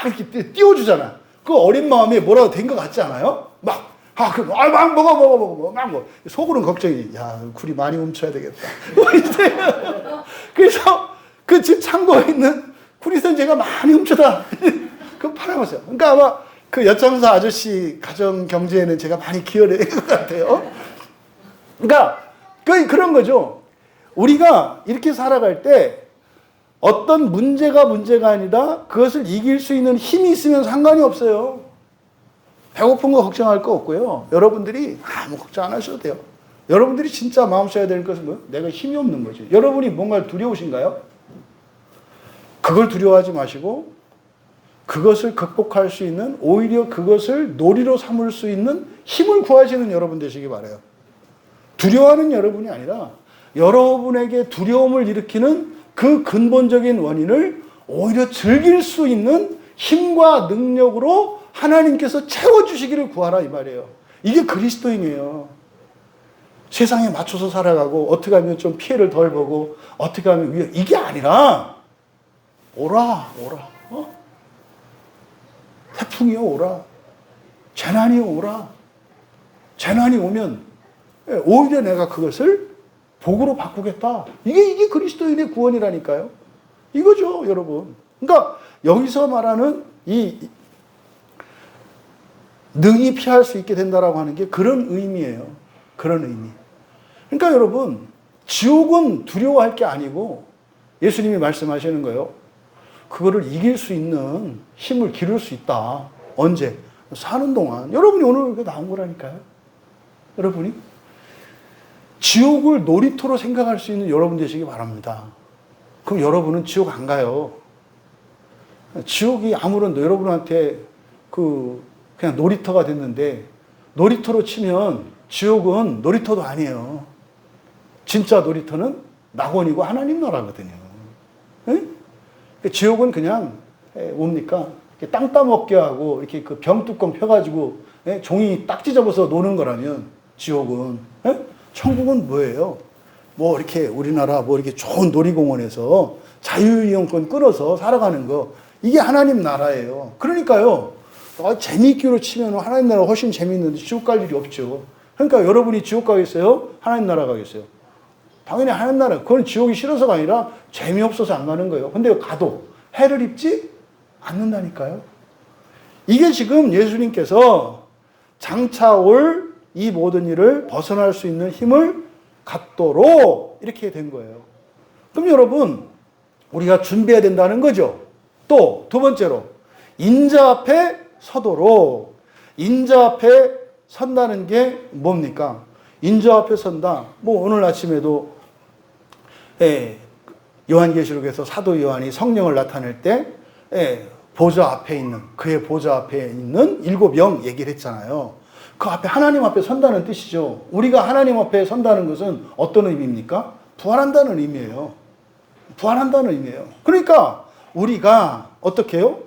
이렇게 띄워주잖아. 그 어린 마음에 뭐라도 된 것 같지 않아요? 막 먹어. 속으로는 걱정이, 야, 굴이 많이 훔쳐야 되겠다. 그래서 그 집 창고에 있는 구리선 제가 많이 훔쳐다. 그거 팔아봤어요. 그러니까 아마 그 엿장사 아저씨 가정 경제에는 제가 많이 기여를 한 것 같아요. 그러니까 그런 거죠. 우리가 이렇게 살아갈 때 어떤 문제가 아니라 그것을 이길 수 있는 힘이 있으면 상관이 없어요. 배고픈 거 걱정할 거 없고요. 여러분들이 아무 걱정 안 하셔도 돼요. 여러분들이 진짜 마음 써야 되는 것은 뭐예요? 내가 힘이 없는 거지. 여러분이 뭔가 두려우신가요? 그걸 두려워하지 마시고 그것을 극복할 수 있는, 오히려 그것을 놀이로 삼을 수 있는 힘을 구하시는 여러분 되시기 바라요. 두려워하는 여러분이 아니라 여러분에게 두려움을 일으키는 그 근본적인 원인을 오히려 즐길 수 있는 힘과 능력으로 하나님께서 채워주시기를 구하라 이 말이에요. 이게 그리스도인이에요. 세상에 맞춰서 살아가고 어떻게 하면 좀 피해를 덜 보고 어떻게 하면 이게 아니라 오라. 태풍이 오라. 재난이 오라. 재난이 오면 오히려 내가 그것을 복으로 바꾸겠다. 이게 그리스도인의 구원이라니까요. 이거죠, 여러분. 그러니까 여기서 말하는 이 능히 피할 수 있게 된다라고 하는 게 그런 의미예요. 그런 의미. 그러니까 여러분, 지옥은 두려워할 게 아니고 예수님이 말씀하시는 거예요. 그거를 이길 수 있는 힘을 기를 수 있다. 언제? 사는 동안. 여러분이 오늘 이렇게 나온 거라니까요. 여러분이. 지옥을 놀이터로 생각할 수 있는 여러분 되시기 바랍니다. 그럼 여러분은 지옥 안 가요. 지옥이 아무런 여러분한테 그냥 놀이터가 됐는데, 놀이터로 치면 지옥은 놀이터도 아니에요. 진짜 놀이터는 낙원이고 하나님 나라거든요. 지옥은 그냥 뭡니까? 땅 따먹게 하고 이렇게 그 병뚜껑 펴가지고 종이 딱 찢어서 노는 거라면 지옥은, 천국은 뭐예요? 뭐 이렇게 우리나라 뭐 이렇게 좋은 놀이공원에서 자유이용권 끊어서 살아가는 거, 이게 하나님 나라예요. 그러니까요, 재미있기로 치면 하나님 나라가 훨씬 재미있는데 지옥 갈 일이 없죠. 그러니까 여러분이 지옥 가겠어요? 하나님 나라 가겠어요? 당연히 하나님 나라. 그건 지옥이 싫어서가 아니라 재미없어서 안 가는 거예요. 근데 가도 해를 입지 않는다니까요. 이게 지금 예수님께서 장차 올 이 모든 일을 벗어날 수 있는 힘을 갖도록 이렇게 된 거예요. 그럼 여러분, 우리가 준비해야 된다는 거죠. 또 두 번째로, 인자 앞에 서도록. 인자 앞에 선다는 게 뭡니까? 인자 앞에 선다. 뭐 오늘 아침에도 요한계시록에서 사도 요한이 성령을 나타낼 때 보좌 앞에 있는, 그의 보좌 앞에 있는 7영 얘기를 했잖아요. 그 앞에 하나님 앞에 선다는 뜻이죠. 우리가 하나님 앞에 선다는 것은 어떤 의미입니까? 부활한다는 의미예요. 부활한다는 의미예요. 그러니까 우리가 어떻게 해요?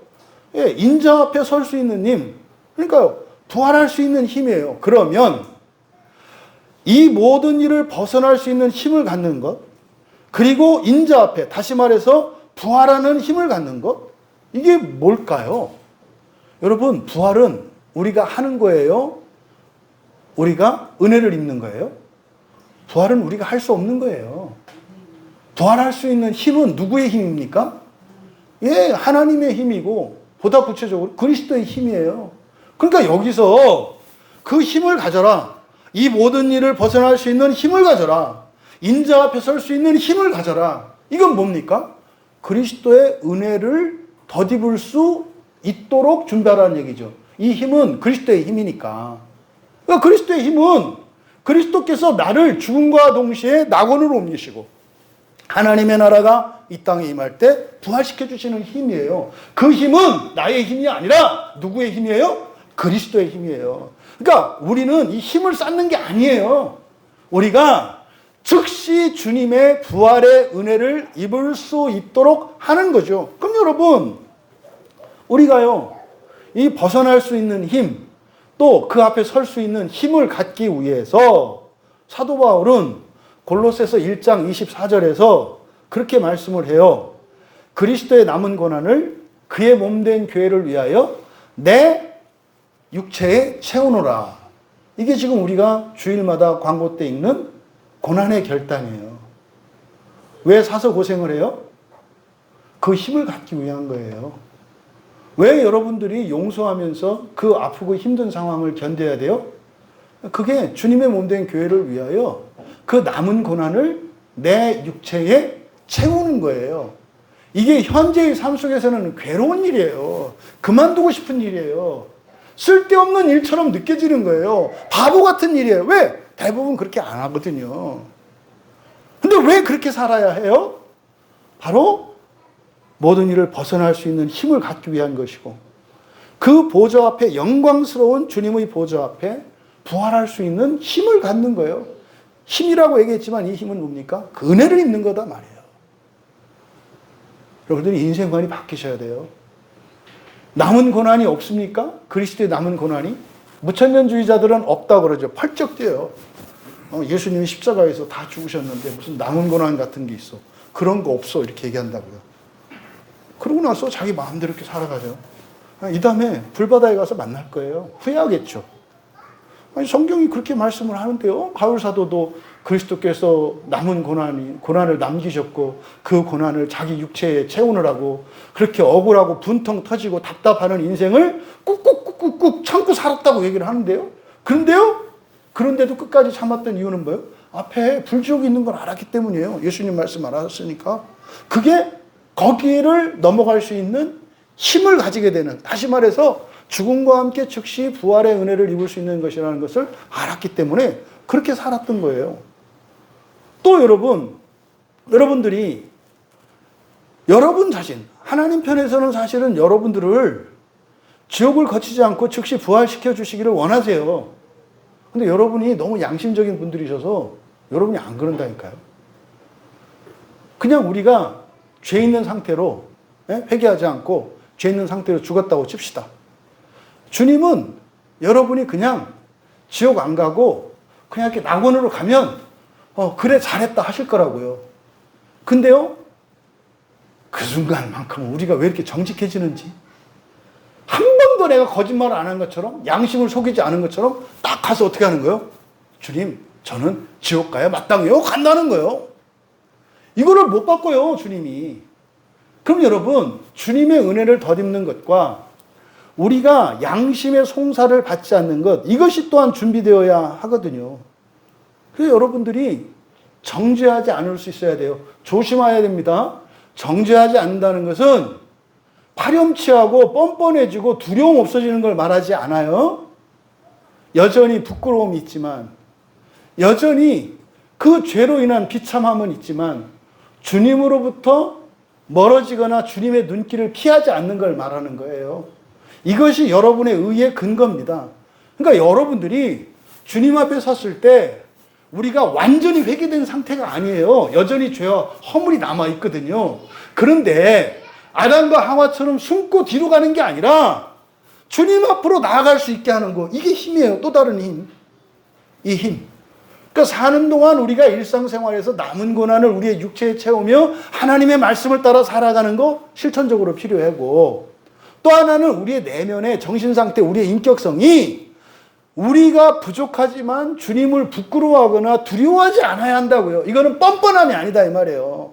인자 앞에 설 수 있는 힘, 그러니까 부활할 수 있는 힘이에요. 그러면 이 모든 일을 벗어날 수 있는 힘을 갖는 것, 그리고 인자 앞에, 다시 말해서 부활하는 힘을 갖는 것, 이게 뭘까요? 여러분, 부활은 우리가 하는 거예요? 우리가 은혜를 입는 거예요? 부활은 우리가 할 수 없는 거예요. 부활할 수 있는 힘은 누구의 힘입니까? 하나님의 힘이고, 보다 구체적으로 그리스도의 힘이에요. 그러니까 여기서 그 힘을 가져라. 이 모든 일을 벗어날 수 있는 힘을 가져라. 인자 앞에 설 수 있는 힘을 가져라. 이건 뭡니까? 그리스도의 은혜를 덧입을 수 있도록 준비하라는 얘기죠. 이 힘은 그리스도의 힘이니까. 그러니까 그리스도의 힘은 그리스도께서 나를 죽음과 동시에 낙원으로 옮기시고 하나님의 나라가 이 땅에 임할 때 부활시켜 주시는 힘이에요. 그 힘은 나의 힘이 아니라 누구의 힘이에요? 그리스도의 힘이에요. 그러니까 우리는 이 힘을 쌓는 게 아니에요. 우리가 즉시 주님의 부활의 은혜를 입을 수 있도록 하는 거죠. 그럼 여러분, 우리가요, 이 벗어날 수 있는 힘, 또 그 앞에 설 수 있는 힘을 갖기 위해서 사도 바울은 골로새서 1장 24절에서 그렇게 말씀을 해요. 그리스도의 남은 고난을 그의 몸된 교회를 위하여 내 육체에 채우노라. 이게 지금 우리가 주일마다 광고 때 읽는 고난의 결단이에요. 왜 사서 고생을 해요? 그 힘을 갖기 위한 거예요. 왜 여러분들이 용서하면서 그 아프고 힘든 상황을 견뎌야 돼요? 그게 주님의 몸된 교회를 위하여 그 남은 고난을 내 육체에 채우는 거예요. 이게 현재의 삶 속에서는 괴로운 일이에요. 그만두고 싶은 일이에요. 쓸데없는 일처럼 느껴지는 거예요. 바보 같은 일이에요. 왜? 대부분 그렇게 안 하거든요. 근데 왜 그렇게 살아야 해요? 바로 모든 일을 벗어날 수 있는 힘을 갖기 위한 것이고, 그 보좌 앞에, 영광스러운 주님의 보좌 앞에 부활할 수 있는 힘을 갖는 거예요. 힘이라고 얘기했지만 이 힘은 뭡니까? 그 은혜를 입는 거다 말이에요. 여러분들이 인생관이 바뀌셔야 돼요. 남은 고난이 없습니까? 그리스도의 남은 고난이? 무천년주의자들은 없다고 그러죠. 펄쩍 뛰어요. 예수님이 십자가에서 다 죽으셨는데 무슨 남은 고난 같은 게 있어. 그런 거 없어. 이렇게 얘기한다고요. 그러고 나서 자기 마음대로 이렇게 살아가죠. 이 다음에 불바다에 가서 만날 거예요. 후회하겠죠. 아니, 성경이 그렇게 말씀을 하는데요. 바울 사도도 그리스도께서 남은 고난을 남기셨고 그 고난을 자기 육체에 채우느라고 그렇게 억울하고 분통 터지고 답답하는 인생을 꾹꾹꾹꾹 참고 살았다고 얘기를 하는데요. 그런데도 끝까지 참았던 이유는 뭐예요? 앞에 불지옥이 있는 걸 알았기 때문이에요. 예수님 말씀 알았으니까. 그게 거기를 넘어갈 수 있는 힘을 가지게 되는, 다시 말해서 죽음과 함께 즉시 부활의 은혜를 입을 수 있는 것이라는 것을 알았기 때문에 그렇게 살았던 거예요. 또 여러분들이 여러분 자신, 하나님 편에서는 사실은 여러분들을 지옥을 거치지 않고 즉시 부활시켜 주시기를 원하세요. 근데 여러분이 너무 양심적인 분들이셔서 여러분이 안 그런다니까요. 그냥 우리가 죄 있는 상태로, 회개하지 않고 죄 있는 상태로 죽었다고 칩시다. 주님은 여러분이 그냥 지옥 안 가고 그냥 이렇게 낙원으로 가면 그래 잘했다 하실 거라고요. 근데요, 그 순간만큼 우리가 왜 이렇게 정직해지는지, 한 번도 내가 거짓말을 안 한 것처럼, 양심을 속이지 않은 것처럼 딱 가서 어떻게 하는 거예요? 주님, 저는 지옥 가야 마땅해요. 간다는 거예요. 이거를 못 바꿔요, 주님이. 그럼 여러분, 주님의 은혜를 덧입는 것과 우리가 양심의 송사를 받지 않는 것, 이것이 또한 준비되어야 하거든요. 그래서 여러분들이 정죄하지 않을 수 있어야 돼요. 조심해야 됩니다. 정죄하지 않는다는 것은 파렴치하고 뻔뻔해지고 두려움 없어지는 걸 말하지 않아요. 여전히 부끄러움이 있지만, 여전히 그 죄로 인한 비참함은 있지만, 주님으로부터 멀어지거나 주님의 눈길을 피하지 않는 걸 말하는 거예요. 이것이 여러분의 의의 근거입니다. 그러니까 여러분들이 주님 앞에 섰을 때 우리가 완전히 회개된 상태가 아니에요. 여전히 죄와 허물이 남아있거든요. 그런데 아담과 하와처럼 숨고 뒤로 가는 게 아니라 주님 앞으로 나아갈 수 있게 하는 거, 이게 힘이에요. 또 다른 힘. 이 힘. 그러니까 사는 동안 우리가 일상생활에서 남은 고난을 우리의 육체에 채우며 하나님의 말씀을 따라 살아가는 거 실천적으로 필요하고, 또 하나는 우리의 내면의 정신상태, 우리의 인격성이 우리가 부족하지만 주님을 부끄러워하거나 두려워하지 않아야 한다고요. 이거는 뻔뻔함이 아니다 이 말이에요.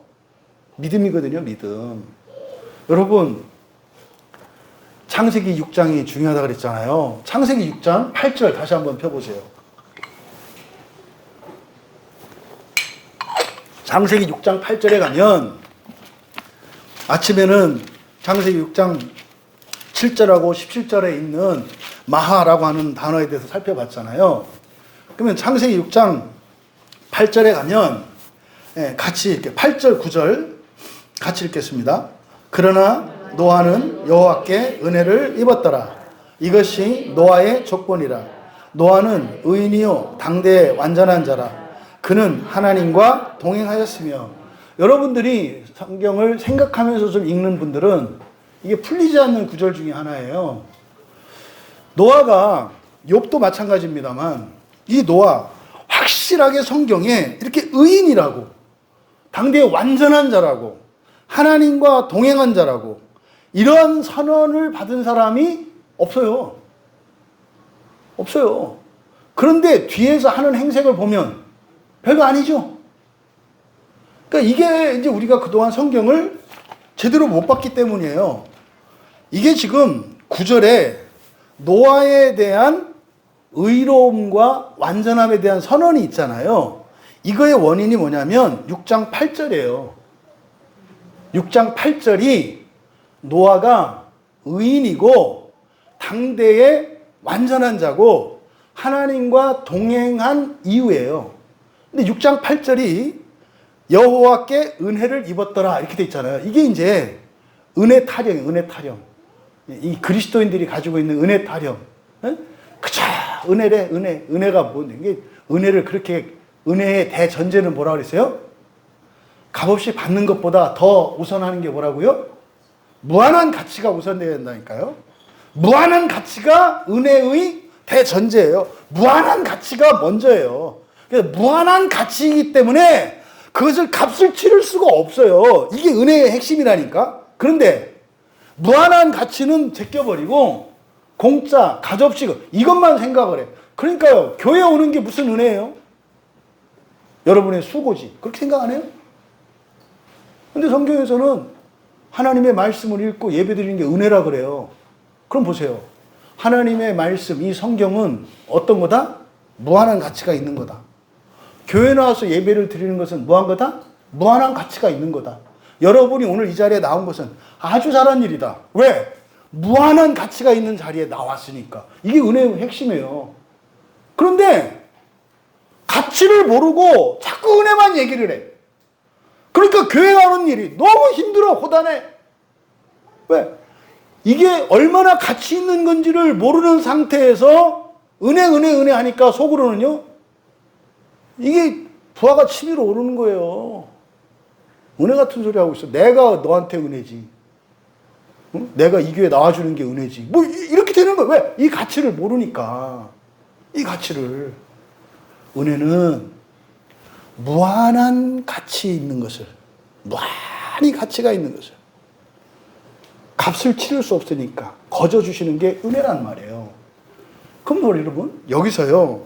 믿음이거든요, 믿음. 여러분, 창세기 6장이 중요하다고 그랬잖아요. 창세기 6장 8절 다시 한번 펴보세요. 창세기 6장 8절에 가면 아침에는 창세기 6장 7절하고 17절에 있는 마하라고 하는 단어에 대해서 살펴봤잖아요. 그러면 창세기 6장 8절에 가면 같이 이렇게 8절 9절 같이 읽겠습니다. 그러나 노아는 여호와께 은혜를 입었더라. 이것이 노아의 족본이라. 노아는 의인이요 당대의 완전한 자라. 그는 하나님과 동행하였으며. 여러분들이 성경을 생각하면서 좀 읽는 분들은 이게 풀리지 않는 구절 중에 하나예요. 노아가, 욥도 마찬가지입니다만, 이 노아 확실하게 성경에 이렇게 의인이라고, 당대의 완전한 자라고, 하나님과 동행한 자라고, 이러한 선언을 받은 사람이 없어요. 없어요. 그런데 뒤에서 하는 행색을 보면 별거 아니죠. 그러니까 이게 이제 우리가 그동안 성경을 제대로 못 봤기 때문이에요. 이게 지금 9절에 노아에 대한 의로움과 완전함에 대한 선언이 있잖아요. 이거의 원인이 뭐냐면 6장 8절이에요. 6장 8절이 노아가 의인이고 당대의 완전한 자고 하나님과 동행한 이유예요. 근데 6장 8절이 여호와께 은혜를 입었더라 이렇게 돼 있잖아요. 이게 이제 은혜 타령이에요. 은혜 타령. 이 그리스도인들이 가지고 있는 은혜 타령. 그쵸, 은혜래, 은혜. 은혜가 뭔데? 이게 은혜를 그렇게, 은혜의 대전제는 뭐라 그랬어요? 값없이 받는 것보다 더 우선하는 게 뭐라고요? 무한한 가치가 우선되어야 된다니까요. 무한한 가치가 은혜의 대전제예요. 무한한 가치가 먼저예요. 그래서 무한한 가치이기 때문에 그것을 값을 치를 수가 없어요. 이게 은혜의 핵심이라니까. 그런데 무한한 가치는 제껴버리고 공짜, 값없이 이것만 생각을 해. 그러니까요, 교회 오는 게 무슨 은혜예요? 여러분의 수고지. 그렇게 생각 안 해요? 근데 성경에서는 하나님의 말씀을 읽고 예배드리는 게 은혜라 그래요. 그럼 보세요. 하나님의 말씀, 이 성경은 어떤 거다? 무한한 가치가 있는 거다. 교회 나와서 예배를 드리는 것은 무한 거다? 무한한 가치가 있는 거다. 여러분이 오늘 이 자리에 나온 것은 아주 잘한 일이다. 왜? 무한한 가치가 있는 자리에 나왔으니까. 이게 은혜의 핵심이에요. 그런데 가치를 모르고 자꾸 은혜만 얘기를 해. 그러니까 교회 가는 일이 너무 힘들어, 고단해. 왜? 이게 얼마나 가치 있는 건지를 모르는 상태에서 은혜 하니까 속으로는요, 이게 부하가 치밀어 오르는 거예요. 은혜 같은 소리 하고 있어. 내가 너한테 은혜지. 응? 내가 이 교회 나와주는 게 은혜지. 뭐 이렇게 되는 거야. 왜? 이 가치를 모르니까. 이 가치를. 은혜는 무한한 가치 있는 것을, 무한히 가치가 있는 것을, 값을 치를 수 없으니까 거저 주시는 게 은혜란 말이에요. 그럼 뭐 여러분 여기서요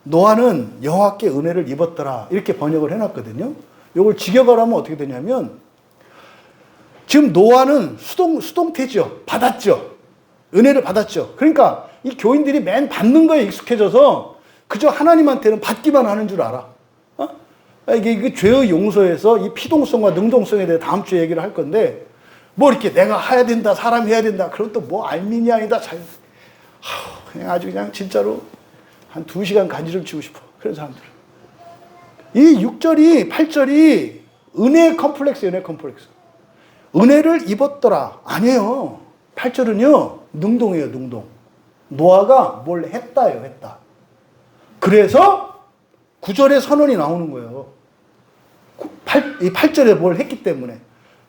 노아는 여호와께 은혜를 입었더라 이렇게 번역을 해놨거든요. 이걸 직역하라면 어떻게 되냐면 지금 노아는 수동태죠. 받았죠. 은혜를 받았죠. 그러니까 이 교인들이 맨 받는 거에 익숙해져서 그저 하나님한테는 받기만 하는 줄 알아. 이게 죄의 용서에서 이 피동성과 능동성에 대해 다음 주에 얘기를 할 건데 뭐 이렇게 내가 해야 된다, 사람이 해야 된다. 그럼 또 뭐 알민이 아니다. 그냥 아주 그냥 진짜로 한 2시간 간지를 치고 싶어. 그런 사람들. 이 6절이, 8절이 은혜 컴플렉스, 은혜 컴플렉스. 은혜를 입었더라. 아니에요. 8절은요, 능동이에요, 능동. 노아가 뭘 했다요, 했다. 그래서 9절에 선언이 나오는 거예요. 이 8절에 뭘 했기 때문에.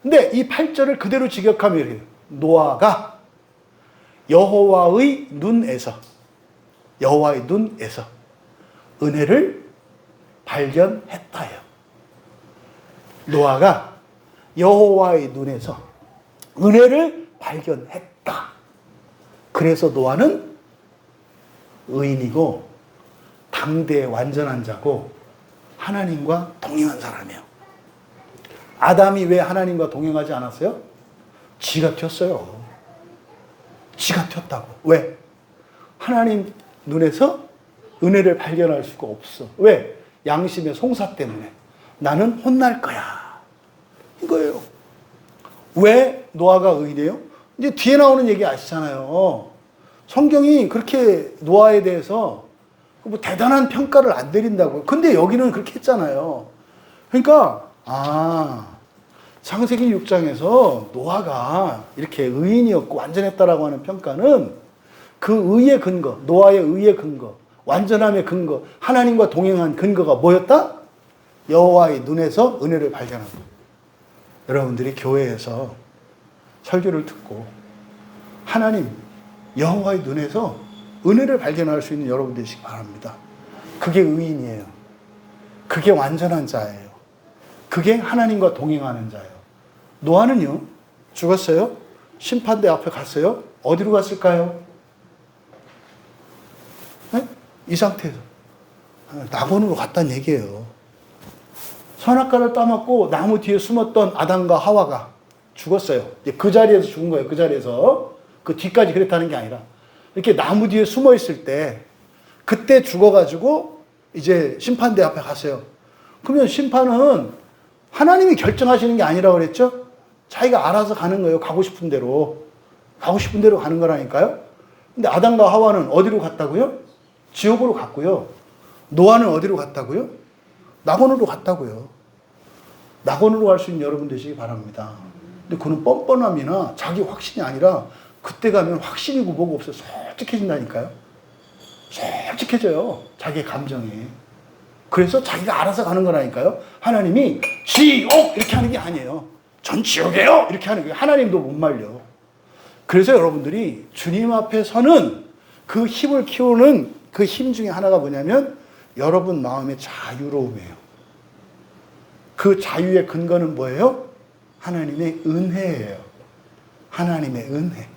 근데 이 8절을 그대로 직역하면 이래요. 노아가 여호와의 눈에서 은혜를 발견했다요. 노아가 여호와의 눈에서 은혜를 발견했다. 그래서 노아는 의인이고 당대의 완전한 자고 하나님과 동행한 사람이에요. 아담이 왜 하나님과 동행하지 않았어요? 지가 튀었어요. 지가 튀었다고. 왜? 하나님 눈에서 은혜를 발견할 수가 없어. 왜? 양심의 송사 때문에. 나는 혼날 거야. 이거예요. 왜 노아가 의인이에요? 이제 뒤에 나오는 얘기 아시잖아요. 성경이 그렇게 노아에 대해서 뭐 대단한 평가를 안 내린다고요. 근데 여기는 그렇게 했잖아요. 그러니까 창세기 6장에서 노아가 이렇게 의인이었고 완전했다라고 하는 평가는 그 의의 근거, 노아의 의의 근거, 완전함의 근거, 하나님과 동행한 근거가 뭐였다? 여호와의 눈에서 은혜를 발견한 것. 여러분들이 교회에서 설교를 듣고 하나님, 여호와의 눈에서 은혜를 발견할 수 있는 여러분 되시기 바랍니다. 그게 의인이에요. 그게 완전한 자예요. 그게 하나님과 동행하는 자예요. 노아는요, 죽었어요. 심판대 앞에 갔어요. 어디로 갔을까요? 네? 이 상태에서 낙원으로 갔다는 얘기예요. 선악과를 따먹고 나무 뒤에 숨었던 아담과 하와가 죽었어요. 그 자리에서 죽은 거예요. 그 자리에서. 그 뒤까지 그랬다는 게 아니라 이렇게 나무 뒤에 숨어 있을 때 그때 죽어가지고 이제 심판대 앞에 갔어요. 그러면 심판은 하나님이 결정하시는 게 아니라고 그랬죠? 자기가 알아서 가는 거예요. 가고 싶은 대로. 가고 싶은 대로 가는 거라니까요. 근데 아담과 하와는 어디로 갔다고요? 지옥으로 갔고요. 노아는 어디로 갔다고요? 낙원으로 갔다고요. 낙원으로 갈 수 있는 여러분 되시기 바랍니다. 근데 그는 뻔뻔함이나 자기 확신이 아니라 그때 가면 확신이고 뭐고 없어요. 솔직해진다니까요. 솔직해져요. 자기의 감정이. 그래서 자기가 알아서 가는 거라니까요. 하나님이 지옥 이렇게 하는 게 아니에요. 전 지옥이에요 이렇게 하는 거예요. 하나님도 못 말려. 그래서 여러분들이 주님 앞에 서는 그 힘을 키우는 그 힘 중에 하나가 뭐냐면 여러분 마음의 자유로움이에요. 그 자유의 근거는 뭐예요? 하나님의 은혜예요. 하나님의 은혜.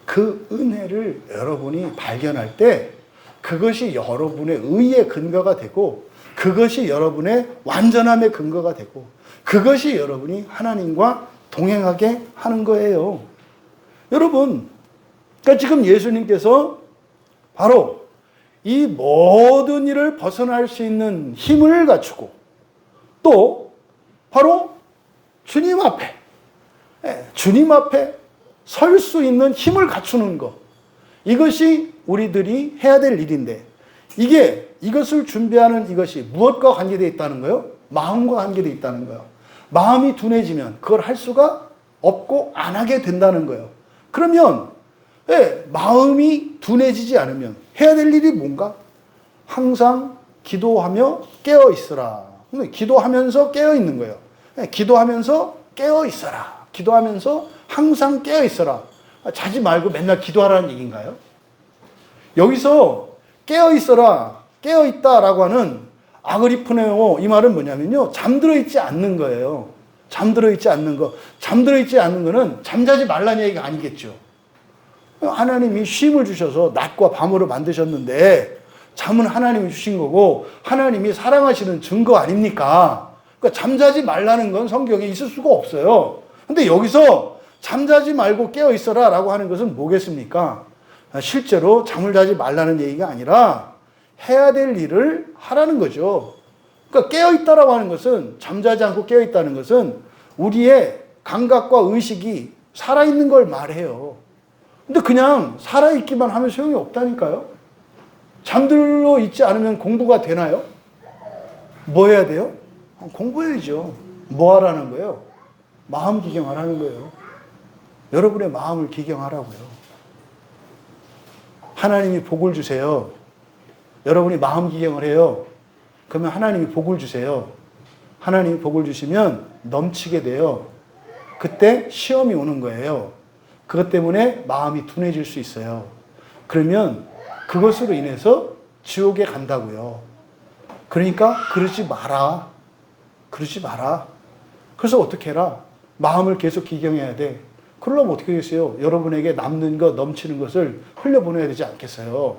그 은혜를 여러분이 발견할 때 그것이 여러분의 의의 근거가 되고 그것이 여러분의 완전함의 근거가 되고 그것이 여러분이 하나님과 동행하게 하는 거예요. 여러분, 그러니까 지금 예수님께서 바로 이 모든 일을 벗어날 수 있는 힘을 갖추고 또 바로 주님 앞에 설 수 있는 힘을 갖추는 것. 이것이 우리들이 해야 될 일인데 이것을 준비하는 이것이 무엇과 관계되어 있다는 거예요? 마음과 관계되어 있다는 거예요. 마음이 둔해지면 그걸 할 수가 없고 안 하게 된다는 거예요. 그러면 마음이 둔해지지 않으면 해야 될 일이 뭔가? 항상 기도하며 깨어 있으라. 기도하면서 깨어 있는 거예요. 기도하면서 깨어 있어라. 기도하면서 항상 깨어 있어라. 자지 말고 맨날 기도하라는 얘기인가요? 여기서 깨어 있어라, 깨어 있다라고 하는 아그리프네오 이 말은 뭐냐면요. 잠들어 있지 않는 거예요. 잠들어 있지 않는 거. 잠들어 있지 않는 거는 잠자지 말라는 얘기가 아니겠죠. 하나님이 쉼을 주셔서 낮과 밤으로 만드셨는데 잠은 하나님이 주신 거고 하나님이 사랑하시는 증거 아닙니까? 그러니까 잠자지 말라는 건 성경에 있을 수가 없어요. 근데 여기서 잠자지 말고 깨어 있어라 라고 하는 것은 뭐겠습니까? 실제로 잠을 자지 말라는 얘기가 아니라 해야 될 일을 하라는 거죠. 그러니까 깨어 있다라고 하는 것은, 잠자지 않고 깨어 있다는 것은 우리의 감각과 의식이 살아있는 걸 말해요. 근데 그냥 살아있기만 하면 소용이 없다니까요. 잠들어 있지 않으면 공부가 되나요? 뭐 해야 돼요? 공부해야죠. 뭐 하라는 거예요? 마음 기경하라는 거예요. 여러분의 마음을 기경하라고요. 하나님이 복을 주세요. 여러분이 마음 기경을 해요. 그러면 하나님이 복을 주세요. 하나님이 복을 주시면 넘치게 돼요. 그때 시험이 오는 거예요. 그것 때문에 마음이 둔해질 수 있어요. 그러면 그것으로 인해서 지옥에 간다고요. 그러니까 그러지 마라. 그러지 마라. 그래서 어떻게 해라? 마음을 계속 기경해야 돼. 그러려면 어떻게 되겠어요? 여러분에게 남는 것, 넘치는 것을 흘려보내야 되지 않겠어요?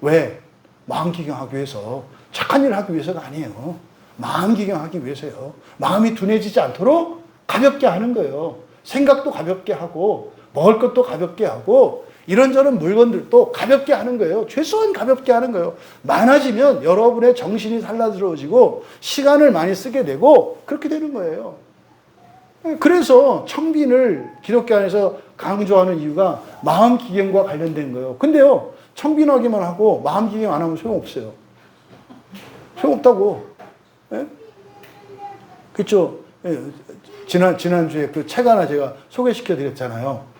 왜? 마음 기경하기 위해서. 착한 일을 하기 위해서가 아니에요. 마음 기경하기 위해서요. 마음이 둔해지지 않도록 가볍게 하는 거예요. 생각도 가볍게 하고 먹을 것도 가볍게 하고 이런저런 물건들도 가볍게 하는 거예요. 최소한 가볍게 하는 거예요. 많아지면 여러분의 정신이 산란스러워지고 시간을 많이 쓰게 되고 그렇게 되는 거예요. 그래서 청빈을 기독교 안에서 강조하는 이유가 마음 기경과 관련된 거예요. 근데요, 청빈하기만 하고 마음 기경 안 하면 소용없어요. 소용없다고. 예? 그렇죠? 예. 지난주에 그 책 하나 제가 소개시켜 드렸잖아요.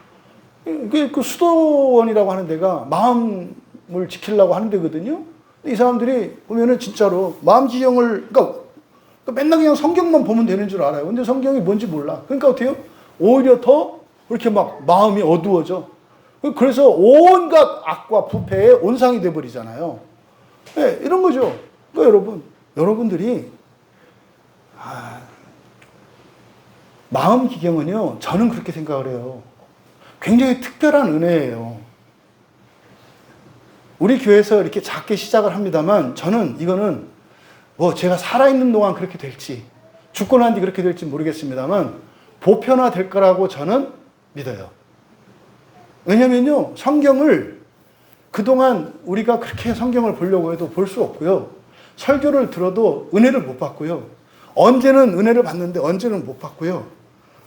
그 수도원이라고 하는 데가 마음을 지키려고 하는 데거든요. 이 사람들이 보면은 진짜로 마음 기경을, 그러니까 맨날 그냥 성경만 보면 되는 줄 알아요. 근데 성경이 뭔지 몰라. 그러니까 어떻게 해요? 오히려 더 이렇게 막 마음이 어두워져. 그래서 온갖 악과 부패의 온상이 돼버리잖아요. 네, 이런 거죠. 그러니까 여러분들이 마음 기경은요, 저는 그렇게 생각을 해요. 굉장히 특별한 은혜예요. 우리 교회에서 이렇게 작게 시작을 합니다만 저는 이거는 뭐 제가 살아있는 동안 그렇게 될지 죽고 난 뒤 그렇게 될지 모르겠습니다만 보편화될 거라고 저는 믿어요. 왜냐면요, 성경을 그동안 우리가 그렇게 성경을 보려고 해도 볼 수 없고요. 설교를 들어도 은혜를 못 받고요. 언제는 은혜를 받는데 언제는 못 받고요.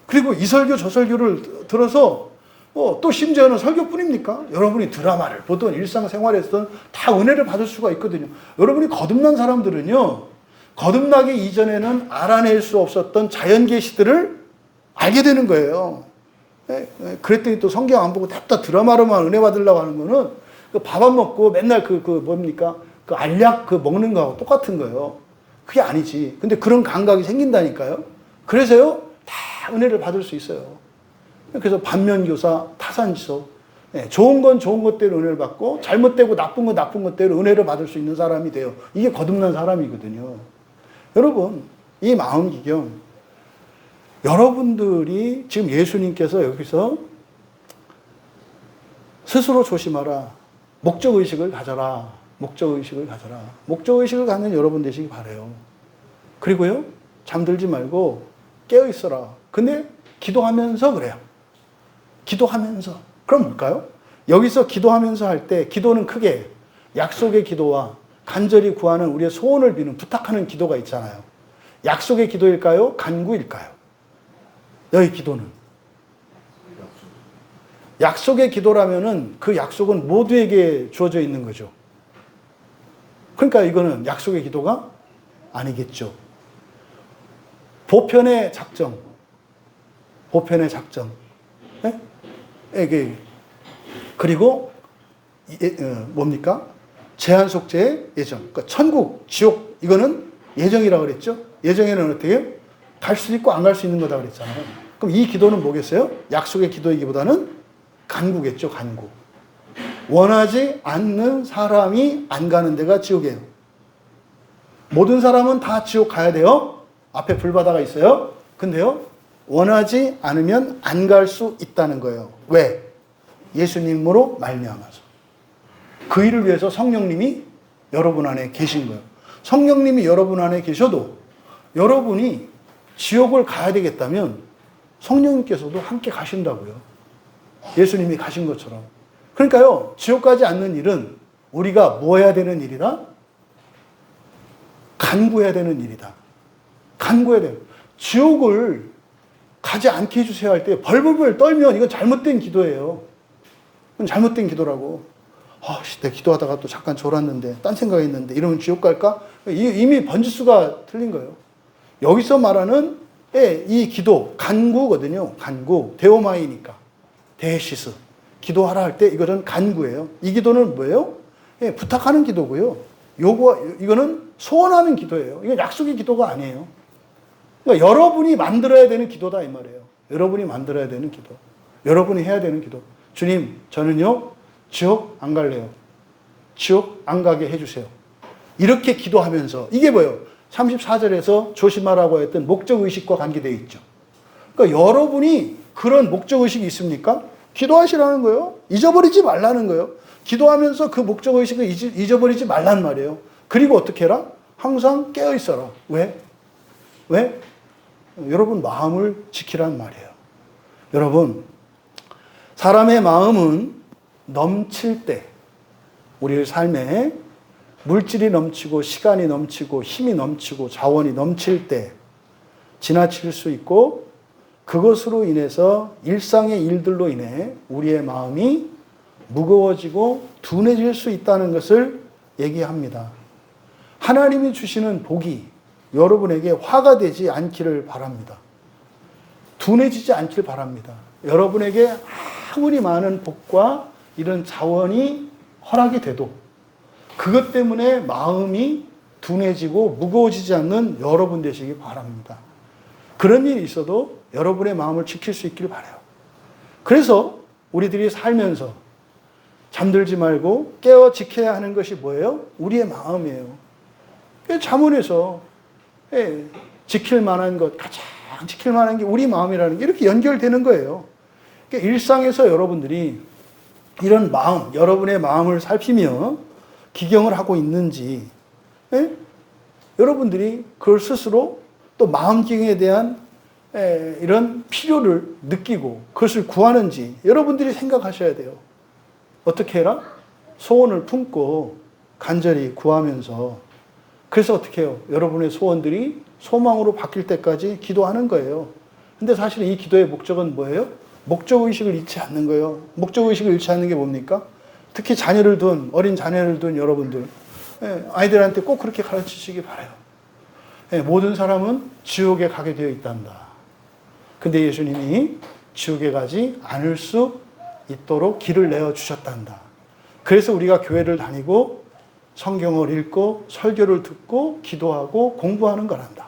그리고 이 설교 저 설교를 들어서 또 심지어는 설교뿐입니까? 여러분이 드라마를 보던 일상생활에서는 다 은혜를 받을 수가 있거든요. 여러분이 거듭난 사람들은요, 거듭나기 이전에는 알아낼 수 없었던 자연 계시들을 알게 되는 거예요. 그랬더니 또 성경 안 보고 다 드라마로만 은혜 받으려고 하는 거는 밥 안 먹고 맨날 뭡니까? 그 알약 먹는 거하고 똑같은 거예요. 그게 아니지. 근데 그런 감각이 생긴다니까요. 그래서요, 다 은혜를 받을 수 있어요. 그래서 반면교사, 타산지서, 좋은 건 좋은 것대로 은혜를 받고 잘못되고 나쁜 건 나쁜 것대로 은혜를 받을 수 있는 사람이 돼요. 이게 거듭난 사람이거든요. 여러분, 이 마음 기경, 여러분들이 지금 예수님께서 여기서 스스로 조심하라. 목적의식을 가져라. 목적의식을 가져라. 목적의식을 갖는 여러분 되시기 바라요. 그리고요, 잠들지 말고 깨어있어라. 근데 기도하면서 그래요. 기도하면서. 그럼 뭘까요? 여기서 기도하면서 할 때 기도는 크게 약속의 기도와 간절히 구하는 우리의 소원을 비는 부탁하는 기도가 있잖아요. 약속의 기도일까요? 간구일까요? 여기 기도는. 약속의 기도라면은 그 약속은 모두에게 주어져 있는 거죠. 그러니까 이거는 약속의 기도가 아니겠죠. 보편의 작정. 보편의 작정. 네? 그리고 뭡니까? 제한 속죄의 예정. 그러니까 천국, 지옥, 이거는 예정이라고 그랬죠. 예정에는 어떻게 해요? 갈 수 있고 안 갈 수 있는 거다 그랬잖아요. 그럼 이 기도는 뭐겠어요? 약속의 기도이기보다는 간구겠죠. 간구. 원하지 않는 사람이 안 가는 데가 지옥이에요. 모든 사람은 다 지옥 가야 돼요. 앞에 불바다가 있어요. 근데요, 원하지 않으면 안 갈 수 있다는 거예요. 왜? 예수님으로 말미암아서. 그 일을 위해서 성령님이 여러분 안에 계신 거예요. 성령님이 여러분 안에 계셔도 여러분이 지옥을 가야 되겠다면 성령님께서도 함께 가신다고요. 예수님이 가신 것처럼. 그러니까요, 지옥 가지 않는 일은 우리가 뭐 해야 되는 일이다? 간구해야 되는 일이다. 간구해야 돼요. 지옥을 가지 않게 해주세요 할 때 벌벌벌 떨면 이건 잘못된 기도예요. 이건 잘못된 기도라고. 내가 기도하다가 또 잠깐 졸았는데, 딴 생각했는데, 이러면 지옥 갈까? 이미 번지수가 틀린 거예요. 여기서 말하는 이 기도, 간구거든요. 간구. 데오마이니까. 데시스. 기도하라 할 때 이거는 간구예요. 이 기도는 뭐예요? 부탁하는 기도고요. 이거는 소원하는 기도예요. 이건 약속의 기도가 아니에요. 그러니까 여러분이 만들어야 되는 기도다 이 말이에요. 여러분이 만들어야 되는 기도. 여러분이 해야 되는 기도. 주님, 저는요, 지옥 안 갈래요. 지옥 안 가게 해주세요. 이렇게 기도하면서, 이게 뭐예요? 34절에서 조심하라고 했던 목적의식과 관계되어 있죠. 그러니까 여러분이 그런 목적의식이 있습니까? 기도하시라는 거예요. 잊어버리지 말라는 거예요. 기도하면서 그 목적의식을 잊어버리지 말란 말이에요. 그리고 어떻게 해라? 항상 깨어있어라. 왜? 여러분 마음을 지키란 말이에요. 여러분, 사람의 마음은 넘칠 때, 우리 삶에 물질이 넘치고 시간이 넘치고 힘이 넘치고 자원이 넘칠 때 지나칠 수 있고, 그것으로 인해서 일상의 일들로 인해 우리의 마음이 무거워지고 둔해질 수 있다는 것을 얘기합니다. 하나님이 주시는 복이 여러분에게 화가 되지 않기를 바랍니다. 둔해지지 않기를 바랍니다. 여러분에게 아무리 많은 복과 이런 자원이 허락이 돼도 그것 때문에 마음이 둔해지고 무거워지지 않는 여러분 되시기 바랍니다. 그런 일이 있어도 여러분의 마음을 지킬 수 있기를 바라요. 그래서 우리들이 살면서 잠들지 말고 깨어 지켜야 하는 것이 뭐예요? 우리의 마음이에요. 잠언에서 지킬 만한 것, 가장 지킬 만한 게 우리 마음이라는 게 이렇게 연결되는 거예요. 그러니까 일상에서 여러분들이 이런 마음, 여러분의 마음을 살피며 기경을 하고 있는지, 여러분들이 그걸 스스로 또 마음 기경에 대한 이런 필요를 느끼고 그것을 구하는지 여러분들이 생각하셔야 돼요. 어떻게 해라? 소원을 품고 간절히 구하면서, 그래서 어떻게 해요? 여러분의 소원들이 소망으로 바뀔 때까지 기도하는 거예요. 근데 사실 이 기도의 목적은 뭐예요? 목적의식을 잃지 않는 거예요. 목적의식을 잃지 않는 게 뭡니까? 특히 자녀를 둔, 어린 자녀를 둔 여러분들, 아이들한테 꼭 그렇게 가르치시기 바라요. 모든 사람은 지옥에 가게 되어 있단다. 근데 예수님이 지옥에 가지 않을 수 있도록 길을 내어주셨단다. 그래서 우리가 교회를 다니고 성경을 읽고 설교를 듣고 기도하고 공부하는 거란다.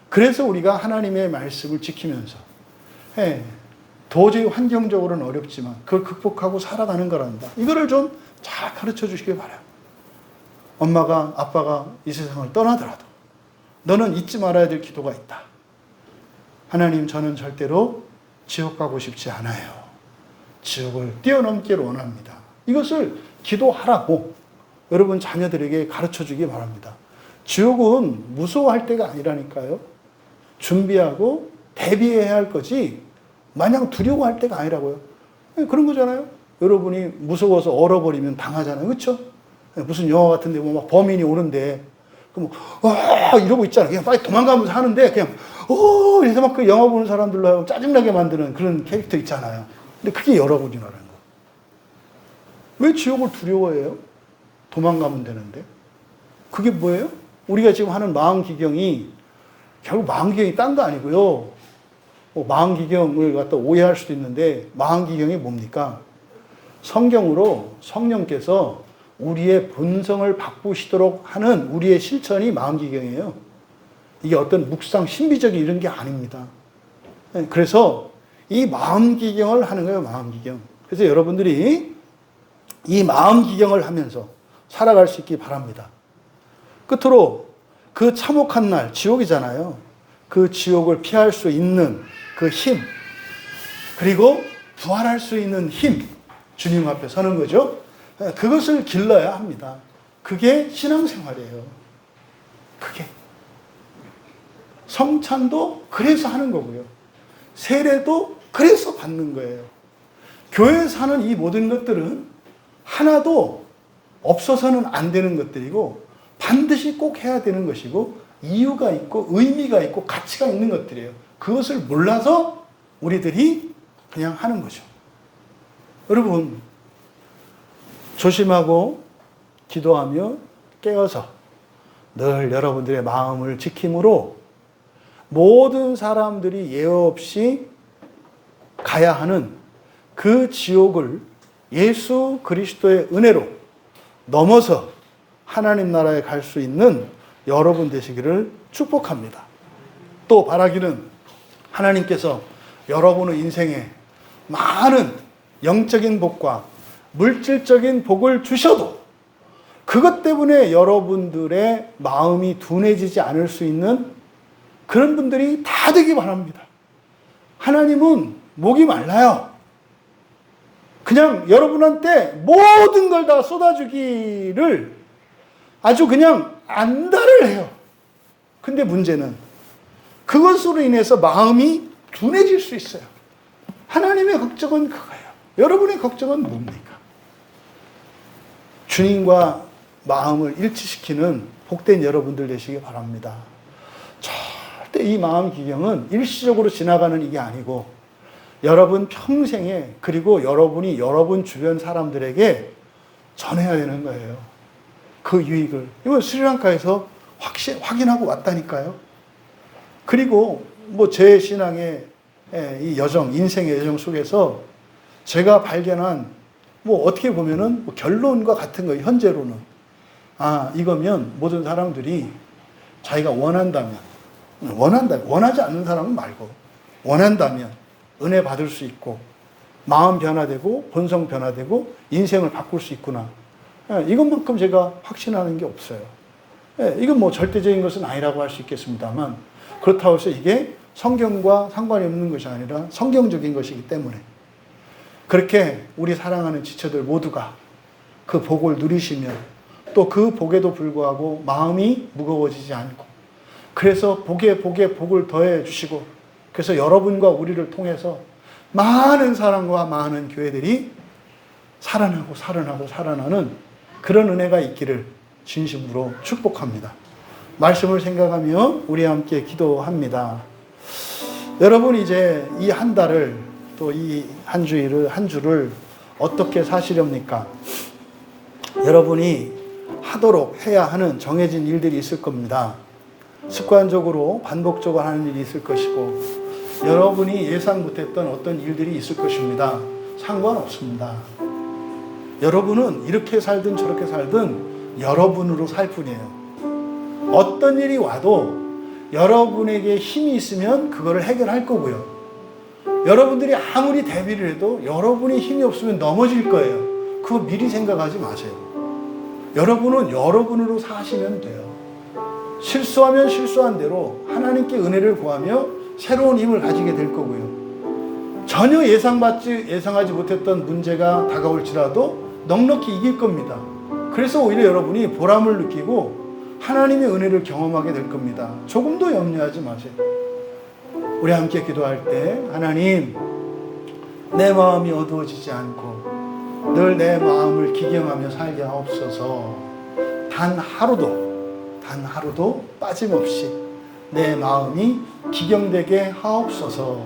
그래서 우리가 하나님의 말씀을 지키면서 도저히 환경적으로는 어렵지만 그걸 극복하고 살아가는 거란다. 이거를 좀 잘 가르쳐 주시길 바라요. 엄마가 아빠가 이 세상을 떠나더라도 너는 잊지 말아야 될 기도가 있다. 하나님, 저는 절대로 지옥 가고 싶지 않아요. 지옥을 뛰어넘기를 원합니다. 이것을 기도하라고 여러분 자녀들에게 가르쳐 주기 바랍니다. 지옥은 무서워할 때가 아니라니까요. 준비하고 대비해야 할 거지 마냥 두려워할 때가 아니라고요. 그런 거잖아요. 여러분이 무서워서 얼어버리면 당하잖아요. 그렇죠? 무슨 영화 같은데 뭐 막 범인이 오는데 그럼 이러고 있잖아요. 그냥 빨리 도망가면서 하는데 그냥 이래서 막 그 영화 보는 사람들로 하여금 짜증나게 만드는 그런 캐릭터 있잖아요. 근데 그게 여러분이라는 거. 왜 지옥을 두려워해요? 도망가면 되는데. 그게 뭐예요? 우리가 지금 하는 마음기경이 결국 마음기경이 딴 거 아니고요. 마음기경을 갖다 오해할 수도 있는데 마음기경이 뭡니까? 성경으로 성령께서 우리의 본성을 바꾸시도록 하는 우리의 실천이 마음기경이에요. 이게 어떤 묵상, 신비적인 이런 게 아닙니다. 그래서 이 마음기경을 하는 거예요, 마음기경. 그래서 여러분들이 이 마음기경을 하면서 살아갈 수 있기 바랍니다. 끝으로 그 참혹한 날, 지옥이잖아요. 그 지옥을 피할 수 있는 그 힘, 그리고 부활할 수 있는 힘, 주님 앞에 서는 거죠. 그것을 길러야 합니다. 그게 신앙생활이에요. 그게. 성찬도 그래서 하는 거고요. 세례도 그래서 받는 거예요. 교회에서 하는 이 모든 것들은 하나도 없어서는 안 되는 것들이고 반드시 꼭 해야 되는 것이고 이유가 있고 의미가 있고 가치가 있는 것들이에요. 그것을 몰라서 우리들이 그냥 하는 거죠. 여러분, 조심하고 기도하며 깨어서 늘 여러분들의 마음을 지킴으로 모든 사람들이 예외 없이 가야 하는 그 지옥을 예수 그리스도의 은혜로 넘어서 하나님 나라에 갈 수 있는 여러분 되시기를 축복합니다. 또 바라기는 하나님께서 여러분의 인생에 많은 영적인 복과 물질적인 복을 주셔도 그것 때문에 여러분들의 마음이 둔해지지 않을 수 있는 그런 분들이 다 되기 바랍니다. 하나님은 목이 말라요. 그냥 여러분한테 모든 걸 다 쏟아주기를 아주 그냥 안달을 해요. 근데 문제는 그것으로 인해서 마음이 둔해질 수 있어요. 하나님의 걱정은 그거예요. 여러분의 걱정은 뭡니까? 주님과 마음을 일치시키는 복된 여러분들 되시기 바랍니다. 절대 이 마음 기경은 일시적으로 지나가는 이게 아니고 여러분 평생에 그리고 여러분이 여러분 주변 사람들에게 전해야 되는 거예요. 그 유익을. 이건 스리랑카에서 확인하고 왔다니까요. 그리고 뭐 제 신앙의 이 여정, 인생의 여정 속에서 제가 발견한 뭐 어떻게 보면은 뭐 결론과 같은 거예요. 현재로는. 이거면 모든 사람들이 자기가 원한다면, 원하지 않는 사람은 말고, 원한다면 은혜 받을 수 있고, 마음 변화되고, 본성 변화되고, 인생을 바꿀 수 있구나. 이것만큼 제가 확신하는 게 없어요. 이건 뭐 절대적인 것은 아니라고 할 수 있겠습니다만, 그렇다고 해서 이게 성경과 상관이 없는 것이 아니라 성경적인 것이기 때문에, 그렇게 우리 사랑하는 지체들 모두가 그 복을 누리시면 또 그 복에도 불구하고 마음이 무거워지지 않고 그래서 복에 복을 더해 주시고 그래서 여러분과 우리를 통해서 많은 사람과 많은 교회들이 살아나는 그런 은혜가 있기를 진심으로 축복합니다. 말씀을 생각하며 우리 함께 기도합니다. 여러분 이제 이 한 달을 또 이 한 주를 어떻게 사시렵니까? 여러분이 하도록 해야 하는 정해진 일들이 있을 겁니다. 습관적으로 반복적으로 하는 일이 있을 것이고 여러분이 예상 못했던 어떤 일들이 있을 것입니다. 상관없습니다. 여러분은 이렇게 살든 저렇게 살든 여러분으로 살 뿐이에요. 어떤 일이 와도 여러분에게 힘이 있으면 그거를 해결할 거고요. 여러분들이 아무리 대비를 해도 여러분이 힘이 없으면 넘어질 거예요. 그거 미리 생각하지 마세요. 여러분은 여러분으로 사시면 돼요. 실수하면 실수한 대로 하나님께 은혜를 구하며 새로운 힘을 가지게 될 거고요. 전혀 예상하지 못했던 문제가 다가올지라도 넉넉히 이길 겁니다. 그래서 오히려 여러분이 보람을 느끼고 하나님의 은혜를 경험하게 될 겁니다. 조금도 염려하지 마세요. 우리 함께 기도할 때 하나님, 내 마음이 어두워지지 않고 늘 내 마음을 기경하며 살게 하옵소서. 단 하루도 빠짐없이 내 마음이 기경되게 하옵소서.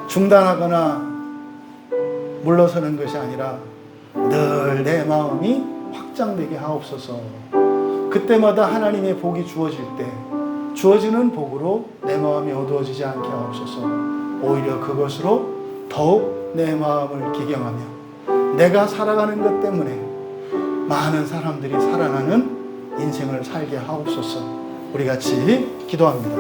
중단하거나 물러서는 것이 아니라 늘 내 마음이 확장되게 하옵소서. 그때마다 하나님의 복이 주어질 때 주어지는 복으로 내 마음이 어두워지지 않게 하옵소서. 오히려 그것으로 더욱 내 마음을 기경하며 내가 살아가는 것 때문에 많은 사람들이 살아나는 인생을 살게 하옵소서. 우리 같이 기도합니다.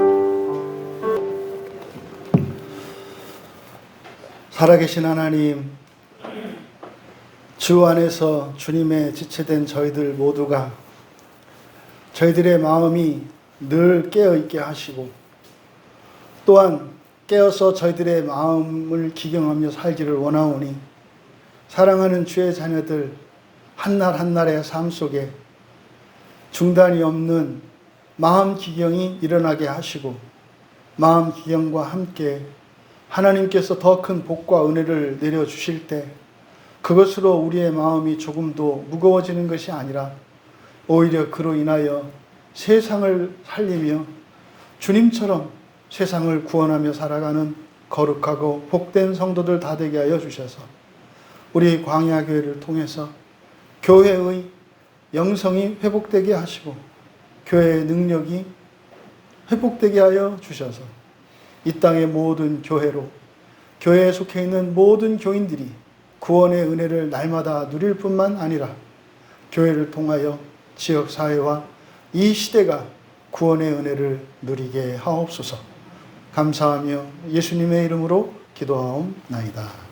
살아계신 하나님, 주 안에서 주님의 지체된 저희들 모두가 저희들의 마음이 늘 깨어있게 하시고 또한 깨어서 저희들의 마음을 기경하며 살기를 원하오니 사랑하는 주의 자녀들 한날 한날의 삶 속에 중단이 없는 마음 기경이 일어나게 하시고 마음 기경과 함께 하나님께서 더 큰 복과 은혜를 내려주실 때 그것으로 우리의 마음이 조금도 무거워지는 것이 아니라 오히려 그로 인하여 세상을 살리며 주님처럼 세상을 구원하며 살아가는 거룩하고 복된 성도들 다 되게 하여 주셔서 우리 광야교회를 통해서 교회의 영성이 회복되게 하시고 교회의 능력이 회복되게 하여 주셔서 이 땅의 모든 교회로 교회에 속해 있는 모든 교인들이 구원의 은혜를 날마다 누릴 뿐만 아니라 교회를 통하여 지역사회와 이 시대가 구원의 은혜를 누리게 하옵소서. 감사하며 예수님의 이름으로 기도하옵나이다.